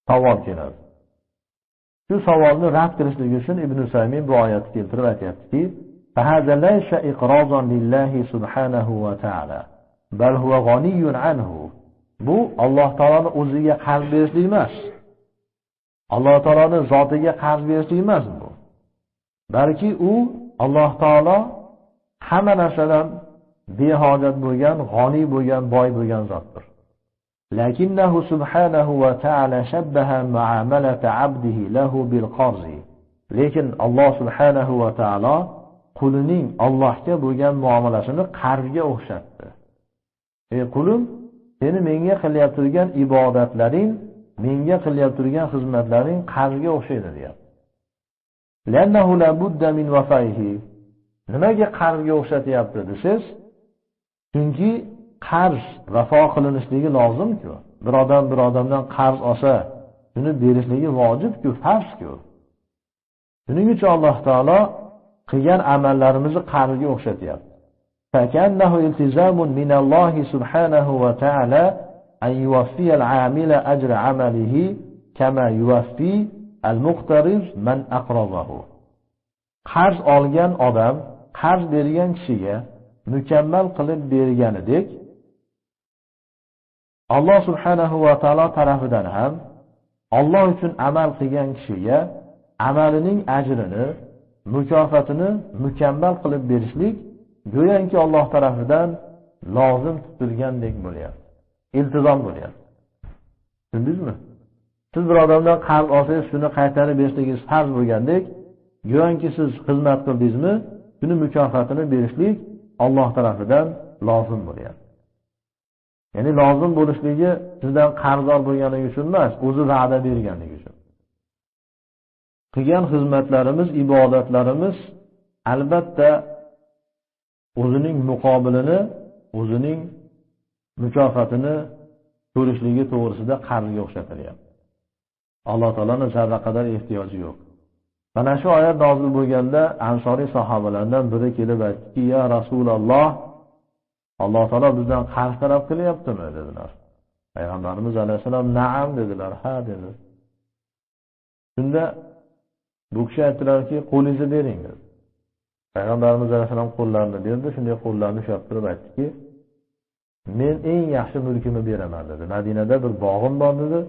savol keladi. Shu savolni rad qilishlik uchun Ibn Usaymin bu oyatni keltirib aytayaptiki, فَهَذَا لَيْسَ إِقْرَاضًا لِلَّهِ سُبْحَانَهُ وَتَعَالَى بَلْ هُوَ غَنِيٌّ عَنْهُ. Bu Alloh taoloning o'ziga qarz berishlik emas. Alloh taoloning zotiga qarz berishlik emas bu. Balki u Alloh taolo hamma narsadan behojat bo'lgan, g'oniy bo'lgan, boy bo'lgan zotdir. Lakinnahu subhanahu va ta'ala shabbaha muamalata 'abdihi lahu bil qarz. Lekin Alloh subhanahu va ta'ala qulining Allohga bo'lgan muomalasini qarzga o'xshatdi. Ey qulim, seni menga qilyap turgan ibodatlaring, menga qilyap turgan xizmatlaring qarzga o'xshaydi deyapti. Lannahu la budda min wafaihi. Nimaga qarzga o'xshatyapti desiz? Chunki qarz vafo qilinishligi lozim-ku. Bir odamdan qarz olsa, shuni berishligi vojib-ku, farz-ku. Shuning uchun Alloh taolo qilgan amallarimizni qarzga o'xshatyapti. Fakannahu iltizamun min Alloh subhanahu va ta'ala an yuwaffiya al-'amila ajra 'amalihi kama yuwaffi al-muqtariz man aqrazahu. Qarz olgan odam qarz bergan kishiga mukammal qilib berganidek, Alloh subhanahu va taolo tarafidan ham Alloh uchun amal qilgan kishiga amalining ajrini, mukofotini mukammal qilib berishlik go'yoki Alloh tarafidan lozim tutilgandek bo'lyapti. Iltizom bo'lyapti. Tushundingizmi? Siz bir odamdan qarz olsangiz, shuni qaytarib berishligingiz farz bo'lgandek, go'yoki siz xizmat qildingizmi, shuni mukofotini berishlik Alloh tarafidan lozim bo'lyapti. Ya'ni lozim bo'lishligi sizdan qarzdor bo'lganligi uchun emas, o'zi va'da berganligi uchun. Qilgan xizmatlarimiz, ibodatlarimiz albatta o'zining muqobilini, o'zining mukofotini ko'rishligi to'g'risida qarzga o'xshatilyapti. Alloh taolaning zarra qadar ehtiyoji yo'q. Mana shu oyat nozil bo'lganda ansoriy sahobalardan biri kelib aytdiki, "Ya Rasululloh, Alloh taolo bizdan qarz talab qilyaptimi?" dedilar. Payg'ambarimiz alayhisalom "Na'am" dedilar. "Ha" dedi. Shunda bu kishi aytdilarki, "Qo'lingizni bering" dedi. Payg'ambarimiz alayhisalom qo'llarini berdi. Shunday qo'llarini ushlab turib aytdiki, "Men eng yaxshi mulkimni beraman" dedi. Madinada bir bog'im bor dedi,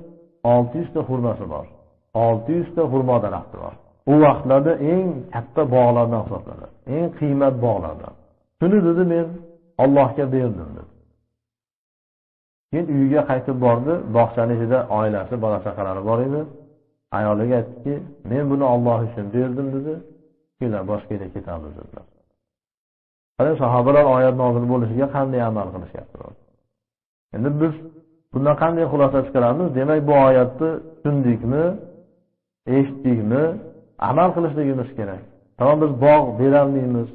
600 ta xurmosi bor. 600 ta xurmo daraxti bor. U vaqtlarda eng katta bog'lardan hisoblanadi. Eng qiymat bog'lardan. Shuni dedi men Allohga berdim dedi. Keyin uyiga qaytib bordi, bog'chaning ichida oilasi, bola chaqalari bor edi. Ayoliga aytdiki, "Men buni Alloh uchun berdim" dedi. "Kelar boshqa yerga ketamiz" dedilar. Ana sahobalar oyat nozil bo'lishiga qanday amal qilishyapti? Endi biz bundan qanday xulosa chiqaramiz? Demak, bu oyatni tushundikmi, eshitdikmi, amal qilishligimiz kerak. Tamam, biz bog' berolmaymiz.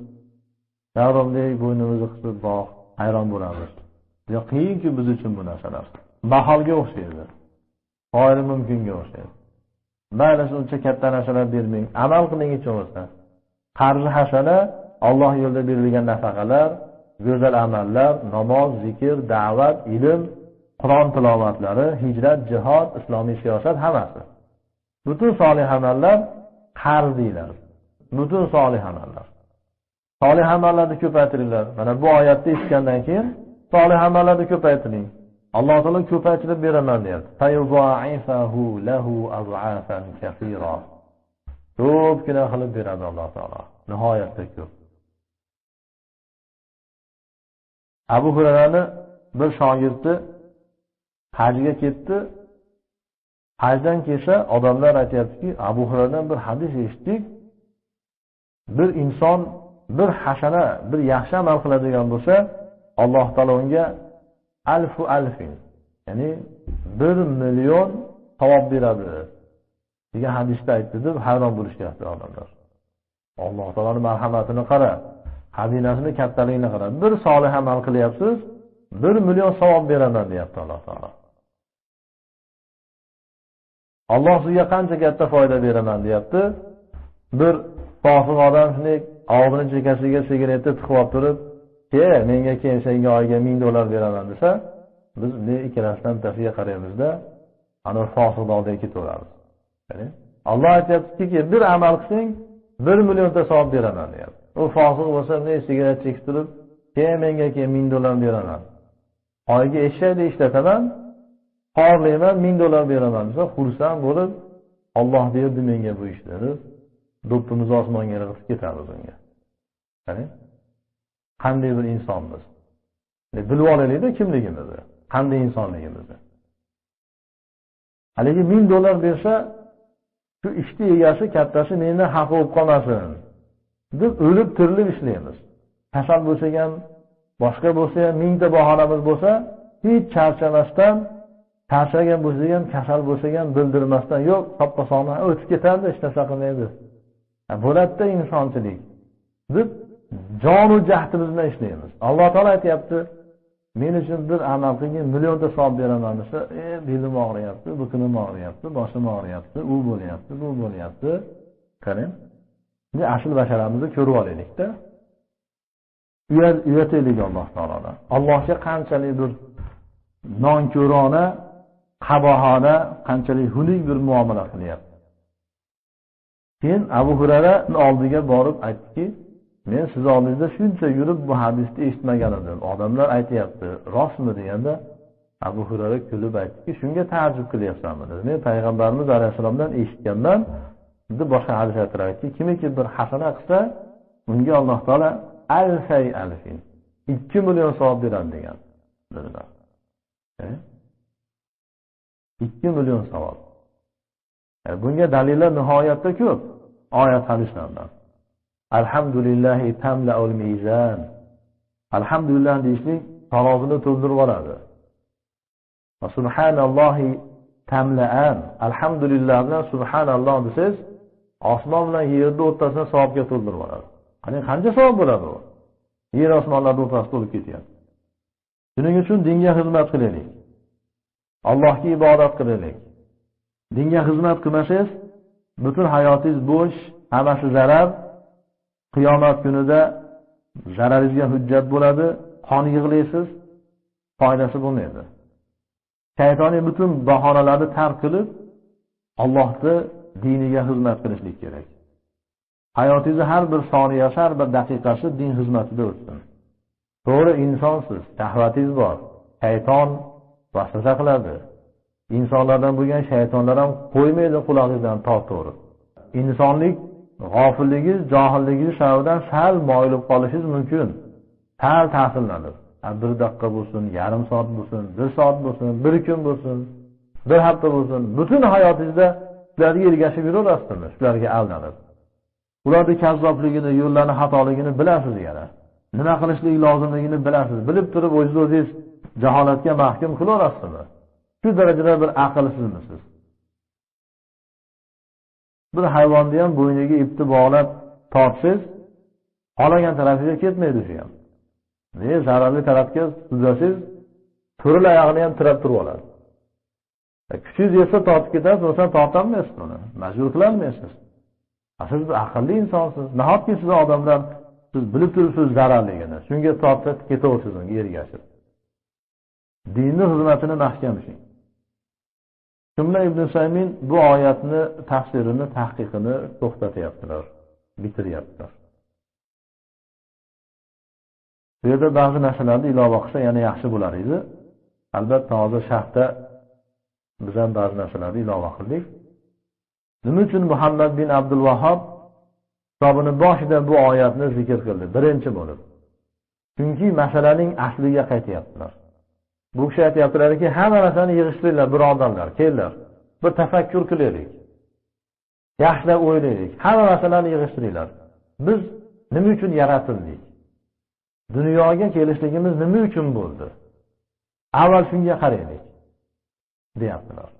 Yarimdek bo'ynimizni qisib bog' hayron bo'lamiz. Juda qiyinki biz uchun bu narsalar. Baholga o'xshaydi. G'oyri mumkinga o'xshaydi. Mayli uncha katta narsalar bermang, amal qiling hech bo'lmasa. Qarzi hasana, Alloh yo'lida berilgan nafaqalar, go'zal amallar, namoz, zikr, da'vat, ilm, Qur'on tilovatlari, hijrat, jihad, islomiy siyosat hammasi. Butun solih amallar qarz deyiladi. Butun solih amallar. Solih amallarni ko'paytiringlar. Mana bu oyatni eshitgandan keyin solih amallarni ko'paytiring. Alloh taolo ko'paytirib beraman deyapti. Fayuza'ifahu lahu az'afan kaseera. Ko'pgina qilib beradi Alloh taolo. Nihoyatda ko'p. Abu Hurayrani bir shogirdi hajga ketdi. Hajdan kelsa odamlar aytayaptiki, Abu Hurayradan bir hadis eshitdik. Bir inson bir hasana, bir yaxshi amal qiladigan bo'lsa, Alloh taolo unga alfu alfin, ya'ni 1,000,000 savob beradi degan hadisda aytdi deb hayron bo'lishayapti odamlar. Alloh taoloning marhamatini qara, xazinasini kattaligini qara. Bir solih amal qilyapsiz, 1,000,000 savob beraman deyapti Alloh taolo. Alloh sizga qancha katta foyda beraman deyapti. Bir fosiq odam shunday og'zini chekkasiga sigaretni tiqib olib turib, menga keyin senga oyga $1000 beraman desa, biz ne ikkalasidan tasiga qaraymiz-da, ana fosiqni oldiga ketaveramiz. Ya'ni Alloh aytayaptiki, bir amal qilsang 1,000,000 ta savob beraman deyapti. U fosiq bo'lsa, men sigaret chekib turib, menga keyin $1000 beraman. Oyga eshakni ishlataman, qorlayman, $1000 beraman desa, xursand bo'lib, Alloh berdi menga bu ishni deb, do'ppimizni osmonga qilib ketamiz unga. Ya'ni qanday bir insonmiz? Bilib olaylik-da kimligimizni, qanday insonligimizni. Haligi $1000 bersa, shu ishni egasi kattasi mendan xafa bo'lib qolmasin deb o'lib tirilib ishlaymiz. Kasal bo'lsa ham, boshqa bo'lsa ham, 1000 ta bahonamiz bo'lsa, hech charchamasdan, charchagan bo'lsa ham, kasal bo'lsa ham bildirmasdan, yo'q, soppa-sog'man o'tib ketadi, hech narsa qilmaydi. Bo'ladida insonchilik deb jonu jahdimiz bilan ishlaymiz. Alloh taolo aytayapti, men uchun bir amal qilgan millionta savob beraman desa, belim og'riyapti, bukunim og'riyapti, boshim og'riyapti, u bo'lyapti, bu bo'lyapti. Qarang. Endi asl basharamizni ko'rib olaylik-da. Uyataylik Alloh taolodan. Allohga qanchalik bir nonko'rona, qabohona, qanchalik xunuk bir muomala qilyapti. Keyin Abu Hurayra oldiga borib aytdiki, men siz oldingizda shuncha yurib bu hadisni eshitmagan edim. Odamlar aytayapti, rostmi deganda Abu Hurayra kulib aytdiki, shunga ta'jib qilyapsanmi dedi. Men payg'ambarimiz alayhisolamdan eshitganman. Endi boshqa hadis aytdilarki, kimiki bir hasana qilsa, unga Alloh taolo alfay alfin 2,000,000 savob beradi degan dedilar. 2,000,000 savob. Bunga dalillar nihoyatda ko'p. Oyat hadislardan. Alhamdulillahi tamla'ul mizan. Alhamdulillah deyishlik tarozini to'ldirib oladi. Va subhanallohi tamla'an. Alhamdulillah bilan subhanalloh desiz, osmon bilan yerni o'rtasini savobga to'ldirib oladi. Qani qancha savob bo'ladi u? Yer osmonlarning o'rtasida to'lib ketyapti. Shuning uchun dinga xizmat qilaylik. Allohga ibodat qilaylik. Dinga xizmat qilmasangiz, butun hayotingiz bo'sh, hammasi zarar. Qiyomat kunida zararingizga hujjat bo'ladi, qon yig'laysiz, foydasi bo'lmaydi. Shaytoniy butun bahonalarni tark qilib, Allohning diniga xizmat qilishlik kerak. Hayotingizni har bir soniyasi, har bir daqiqasi din xizmatida o'tsin. To'g'ri insonsiz, shahvatingiz bor. Shayton vasvasa qiladi. İnsanlardan bo'lgan shaytonlar ham qo'ymaydi qulog'ingizdan tortib. İnsonlik g'ofilligiz, johilligiz sababidan sal moyilib qolishingiz mumkin. Sal ta'sirlanib. Bir daqiqa bo'lsin, yarim soat bo'lsin, 1 soat bo'lsin, 1 kun bo'lsin, 1 hafta bo'lsin, butun hayotingizda shularga ergashib yuraverasizmi? Shularga aldanib. Ularning kazzobligini, yo'llarning xatoligini bilasiz yana. nima qilishlik lozimligini bilasiz. Bilib turib o'zingiz jaholatga mahkum qilaverasizmi? Shu darajada bir aqlsizmisiz? Bir hayvonni ham bo'yniga ipni bog'lab tortsangiz, xohlagan tarafiga ketmaydi shu ham. Zararli tarafga suzasangiz, turil oyog'ini ham tirab turib oladi. Kuchingiz yetsa tortib ketasiz, bo'lsa tortolmaysiz uni. Majbur qilolmaysiz. Siz aqlli insonsiz. Nahotki siz odamlar siz bilib turibsiz zararligini. Shunga tortib ketaversiz unga ergashib. Dinning xizmatini mahkam qiling. Shunda Ibn Saymin bu oyatni tafsirini, tahqiqini to'xtatyaptilar, bitiryaptilar. Bu yerda ba'zi narsalarni ilova qilsa yana yaxshi bo'lar edi. Albatta hozir sharhda biz ham ba'zi narsalarni ilova qildik. Nima uchun Muhammad bin Abdul Vahhab kitobining boshida bu oyatni zikr qildi, birinchi bo'lib? Chunki masalaning asliga qaytyaptilar. Bu kishi aytayaptilarki, hamma narsani yig'ishtiringlar, birodarlar, kelinglar. Bir tafakkur qilaylik. Yaxshilab o'ylaylik. Hamma narsalarni yig'ishtiringlar. Biz nima uchun yaratildik? Dunyoga kelishligimiz nima uchun bo'ldi? Avval shunga qaraylik, deyaptilar.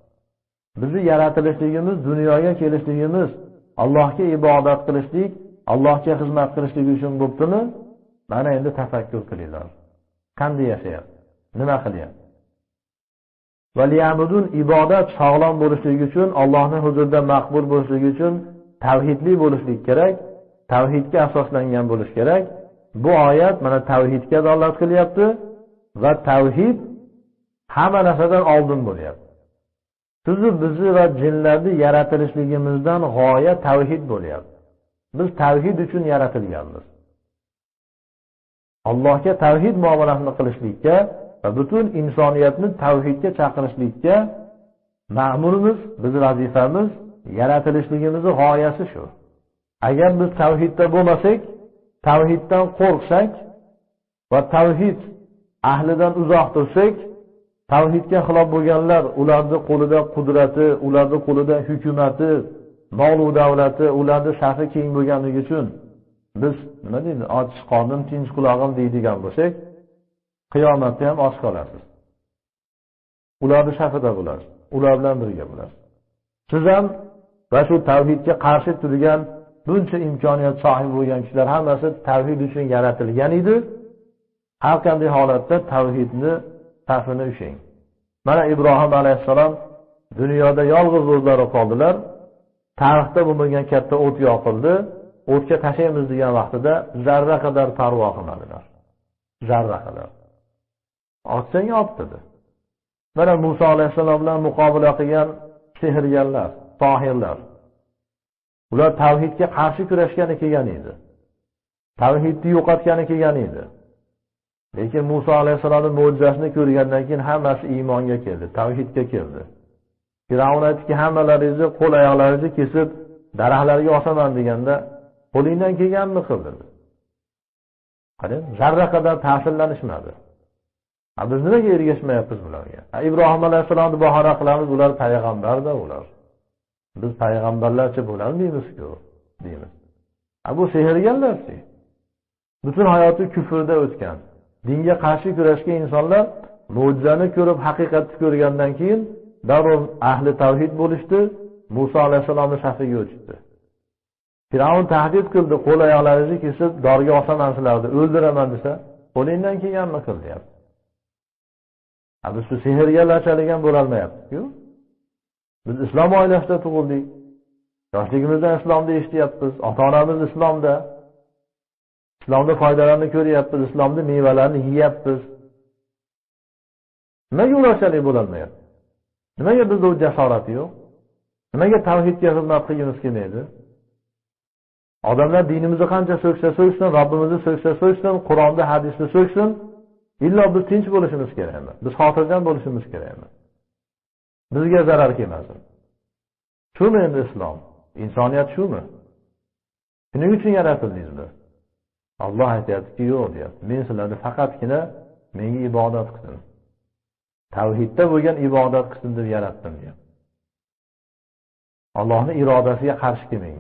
Bizni yaratilishligimiz, dunyoga kelishligimiz, Allohga ibodat qilishlik, Allohga xizmat qilishlik uchun bo'libdimi? Mana endi tafakkur qilinglar. Qanday yashayapti? Nima qilyapti? Valiyamudun ibodat sog'lom bo'lishligi uchun, Allohning huzurida maqbul bo'lishligi uchun tavhidli bo'lishlik kerak, tavhidga asoslangan bo'lish kerak. Bu oyat mana tavhidga dalolat qilyapti va tavhid hamma narsadan oldin bo'lyapti. Sizni, bizni va jinlarni yaratilishligimizdan g'oya tavhid bo'lyapti. Biz tavhid uchun yaratilganmiz. Allohga tavhid muomalasini qilishlikka va butun insoniyatni tavhidga chaqirishlikka ma'murimiz, biz vazifamiz, yaratilishligimizning g'oyasi shu. Agar biz tavhidda bo'lmasak, tavhiddan qo'rqsak va tavhid ahlidan uzoq tursak, tavhidga xilof bo'lganlar, ularning qo'lida qudrati, ularning qo'lida hukumati, mol-u davlati, ularning safi keng bo'lganligi uchun biz nima deydi, och qornim, tinch qulog'im deydigan bo'lsak, qiyomatda ham och qolasiz. Ularning safida bo'lasiz, ular bilan birga bo'lasiz. Siz ham va shu tavhidga qarshi turgan buncha imkoniyat sohibi bo'lgan kishilar hammasi tavhid uchun yaratilgan edi. Har qanday holatda tavhidni safini ushlang. Mana Ibrohim alayhissalom dunyoda yolg'iz o'zlari qoldilar. Tarixda bo'lmagan katta o't yoqildi. O'tga tashlaymiz degan vaqtida zarra qadar parvo qilmadilar. Zarra qadar. Otsang ot dedi. Mana Musa alayhissalom bilan muqobala qilgan sehrgarlar, sohirlar. Ular tavhidga qarshi kurashgani kelgan edi. Tavhidni yo'qotgani kelgan edi. Lekin Musa alayhissalomning mo'jizasini ko'rgandan keyin hammasi iymonga keldi, tavhidga keldi. Firavun aytdiki, hammalaringizni qo'l oyoqlaringizni kesib daraxtlarga osaman deganda, qo'lingdan kelganini qil dedi. Qarang, zarra qadar ta'sirlanishmadi. Biz nimaga ergashmayapmiz bularga? Ibrohim alayhissalomni bahona qilamiz, ular payg'ambarda ular. Biz payg'ambarlarcha bo'lolmaymiz-ku, deymiz. Bu sehrgarlar-chi. Butun hayoti kufrda o'tgan. Dinga qarshi kurashgan insonlar mo'jizani ko'rib, haqiqatni ko'rgandan keyin darrov ahli tavhid bo'lishdi, Musa alayhissalomning safiga o'tishdi. Firavun tahdid qildi, qo'l oyoqlaringizni kesib dorga osaman sizlarni, o'ldiraman desa, qo'lingdan kelganini qil deyapti. Biz shu sehrgarlarchalik ham bo'la olmayapmiz-ku. Biz islom oilasida tug'ildik. Yoshligimizdan islomni eshityapmiz. Ota-onamiz islomda. Islomning foydalarini ko'ryapmiz, islomning mevalarini yeyapmiz. Nimaga ularchalik bo'la olmayapti? Nimaga bizda u jasorat yo'q? Nimaga tavhidga xizmat qilishimiz kelmaydi? Odamlar dinimizni qancha so'ksa so'ksin, Robbimizni so'ksa so'ksin, Qur'onni, hadisni so'ksin, illo biz tinch bo'lishimiz kerakmi? Biz xotirjam bo'lishimiz kerakmi? Bizga zarar kelmasin. Shumi endi islom? Insoniyat shumi? Shuning uchun yaratildingizmi? Alloh aytayapti-ki, yo'q deyapti. Men sizlarni faqatgina menga ibodat qiling. Tavhidda bo'lgan ibodat qilsin deb yaratdim deyapti. Allohning irodasiga qarshi kelmang.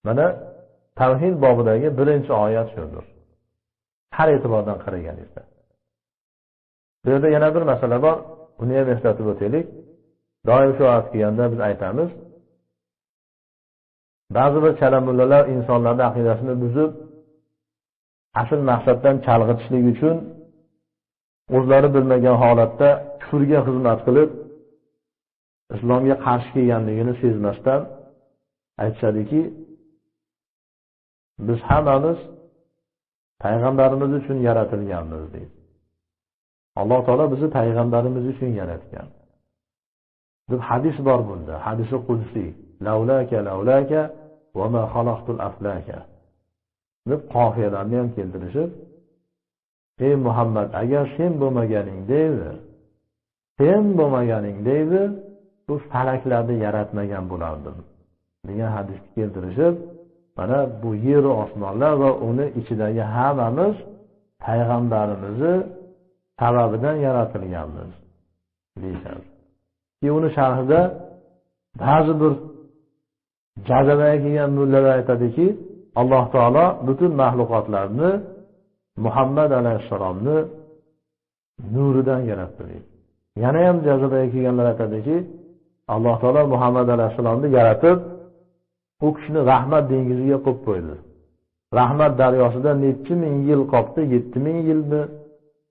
Mana tavhid bobidagi birinchi oyat shudir. Har e'tibordan qaraganingizda. Bu yerda yana bir masala bor, uni ham eslatib o'taylik. Doim shu oyat kelganda biz aytamiz, ba'zi bir kalamullalar insonlarning aqidasini buzib, asl maqsaddan chalg'itishlik uchun o'zlari bilmagan holatda kufrga xizmat qilib, islomga qarshi kelganligini sezmasdan aytishadiki, biz hammamiz payg'ambarimiz uchun yaratilganmiz deydi. Alloh taolo bizni payg'ambarimiz uchun yaratgan. Deb hadis bor bunda, hadisi qudsiy. Laulaka va ma xalaqtul aflaka. Deb qofiyalarni ham keltirishib, ey Muhammad, agar sen bo'lmaganingda bu falaklarni yaratmagan bo'lardim degan hadisni keltirishib, mana bu yer va osmonlar va uni ichidagi hammamiz payg'ambarimizni sababidan yaratilganmiz deyishadi. Ki uni sharhida ba'zi bir jazobaga kelgan mullalar aytadiki, Alloh taolo butun mahluqotlarni Muhammad alayhissalomni nuridan yaratdi deydi. Yana ham jazobaga kelganlar aytadiki, Alloh taolo Muhammad alayhissalomni yaratib, u kishini rahmat dengiziga qo'yib qo'ydi. Rahmat daryosida necha ming yil qopdi, 7000 yilmi,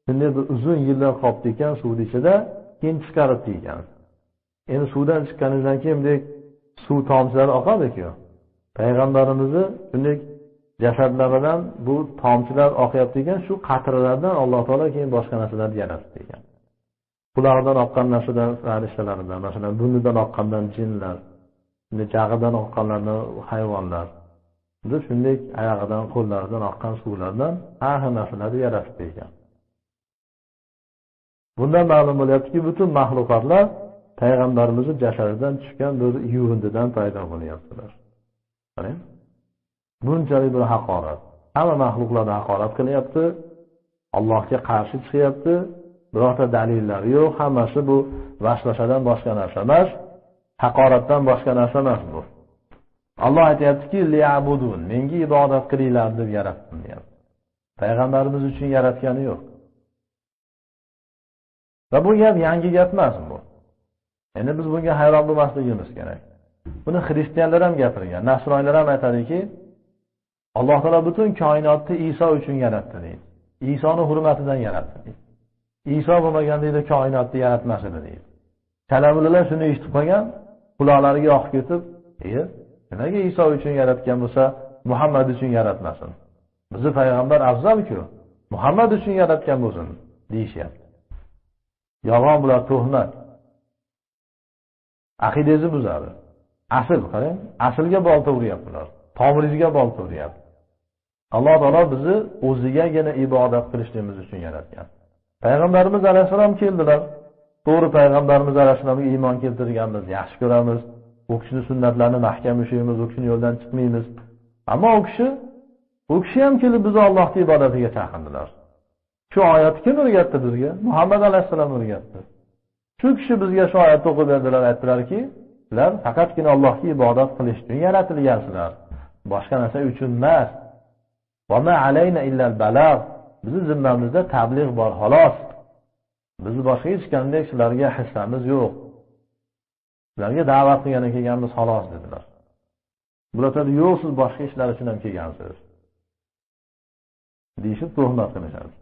shunday bir uzun yillar qopdi ekan suvning ichida, keyin chiqarib ekan. Endi suvdan chiqqanidan keyin bunday suv tomchilari oqadi-ku. Payg'ambarimizni shunday jasadlaridan bu tomchilar oqyapti ekan, shu qatralardan Alloh taolo keyin boshqa narsalarni yaratdi ekan. Quloqdan oqqan narsadan farishtalardan, masalan, burnidan oqqandan jinlar, jag'idan oqqanlardan hayvonlar, shunday oyog'idan, qo'llaridan oqqan suvlardan har xil narsalarni yaratdi ekan. Bundan ma'lum bo'lyaptiki, butun mahluqotlar payg'ambarimizning jasadidan tushgan bir yuvindidan paydo bo'lyaptilar. Qarang. Bunchalik bir haqorat. Hamma mahluqlarga haqorat qilyapti. Allohga qarshi chiqyapti. Birorta dalillari yo'q. Hammasi bu vasvasadan boshqa narsa emas. Haqoratdan boshqa narsa emas bu. Alloh aytayaptiki, liya'budun, menga ibodat qilinglar deb yaratdim deyapti. Payg'ambarimiz uchun yaratgani yo'q. Va bu gap yangi gap emas bu. Endi biz bunga hayron bo'lmasligimiz kerak. Buni xristianlar ham gapirgan. Nasroniylar ham aytadiki, Alloh taolo butun koinotni Iso uchun yaratdi deydi. Isoni hurmatidan yaratdi deydi. Iso bo'lmaganda koinotni yaratmas edi deydi. Kalamullalar shuni eshitib qolgan, quloqlariga oqib ketib, nimaga Iso uchun yaratgan bo'lsa, Muhammad uchun yaratmasin? Bizi payg'ambar afzal-ku, Muhammad uchun yaratgan bo'lsin deyishyapti. Yolg'on bular, tuhmat. Aqidangizni buzadi. Asl, qarang, aslga bolta uryaptilar. Tomirizga bolta uryapti. Alloh taolo bizni o'zigagina ibodat qilishimiz uchun yaratgan. Payg'ambarimiz alayhisalom keldilar. To'g'ri, payg'ambarimiz alayhisalomga iymon keltirganmiz, yaxshi ko'ramiz. U kishining sunnatlarini mahkam ushlaymiz, u kishining yo'ldan chiqmaymiz. Ammo u kishi ham kelib bizni Allohning ibodatiga chaqirdilar. Shu oyatni kim o'rgatdi bizga? Muhammad alayhisalom o'rgatdi. Shu kishi bizga shu oyatni o'qib berdilar, aytdilarki, sizlar faqatgina Allohga ibodat qilish uchun yaratilgansizlar. Boshqa narsa uchun emas. Va ma alayna illal balagh. Bizning zimmamizda tabliğ bor, xolos. Biz boshqa hech qanday sizlarga hissamiz yo'q. Sizlarga da'vat qilgani kelganmiz, xolos dedilar. Bular yo'q, siz boshqa ishlar uchun ham kelgansiz. Deyishib tuhmat qilishadi.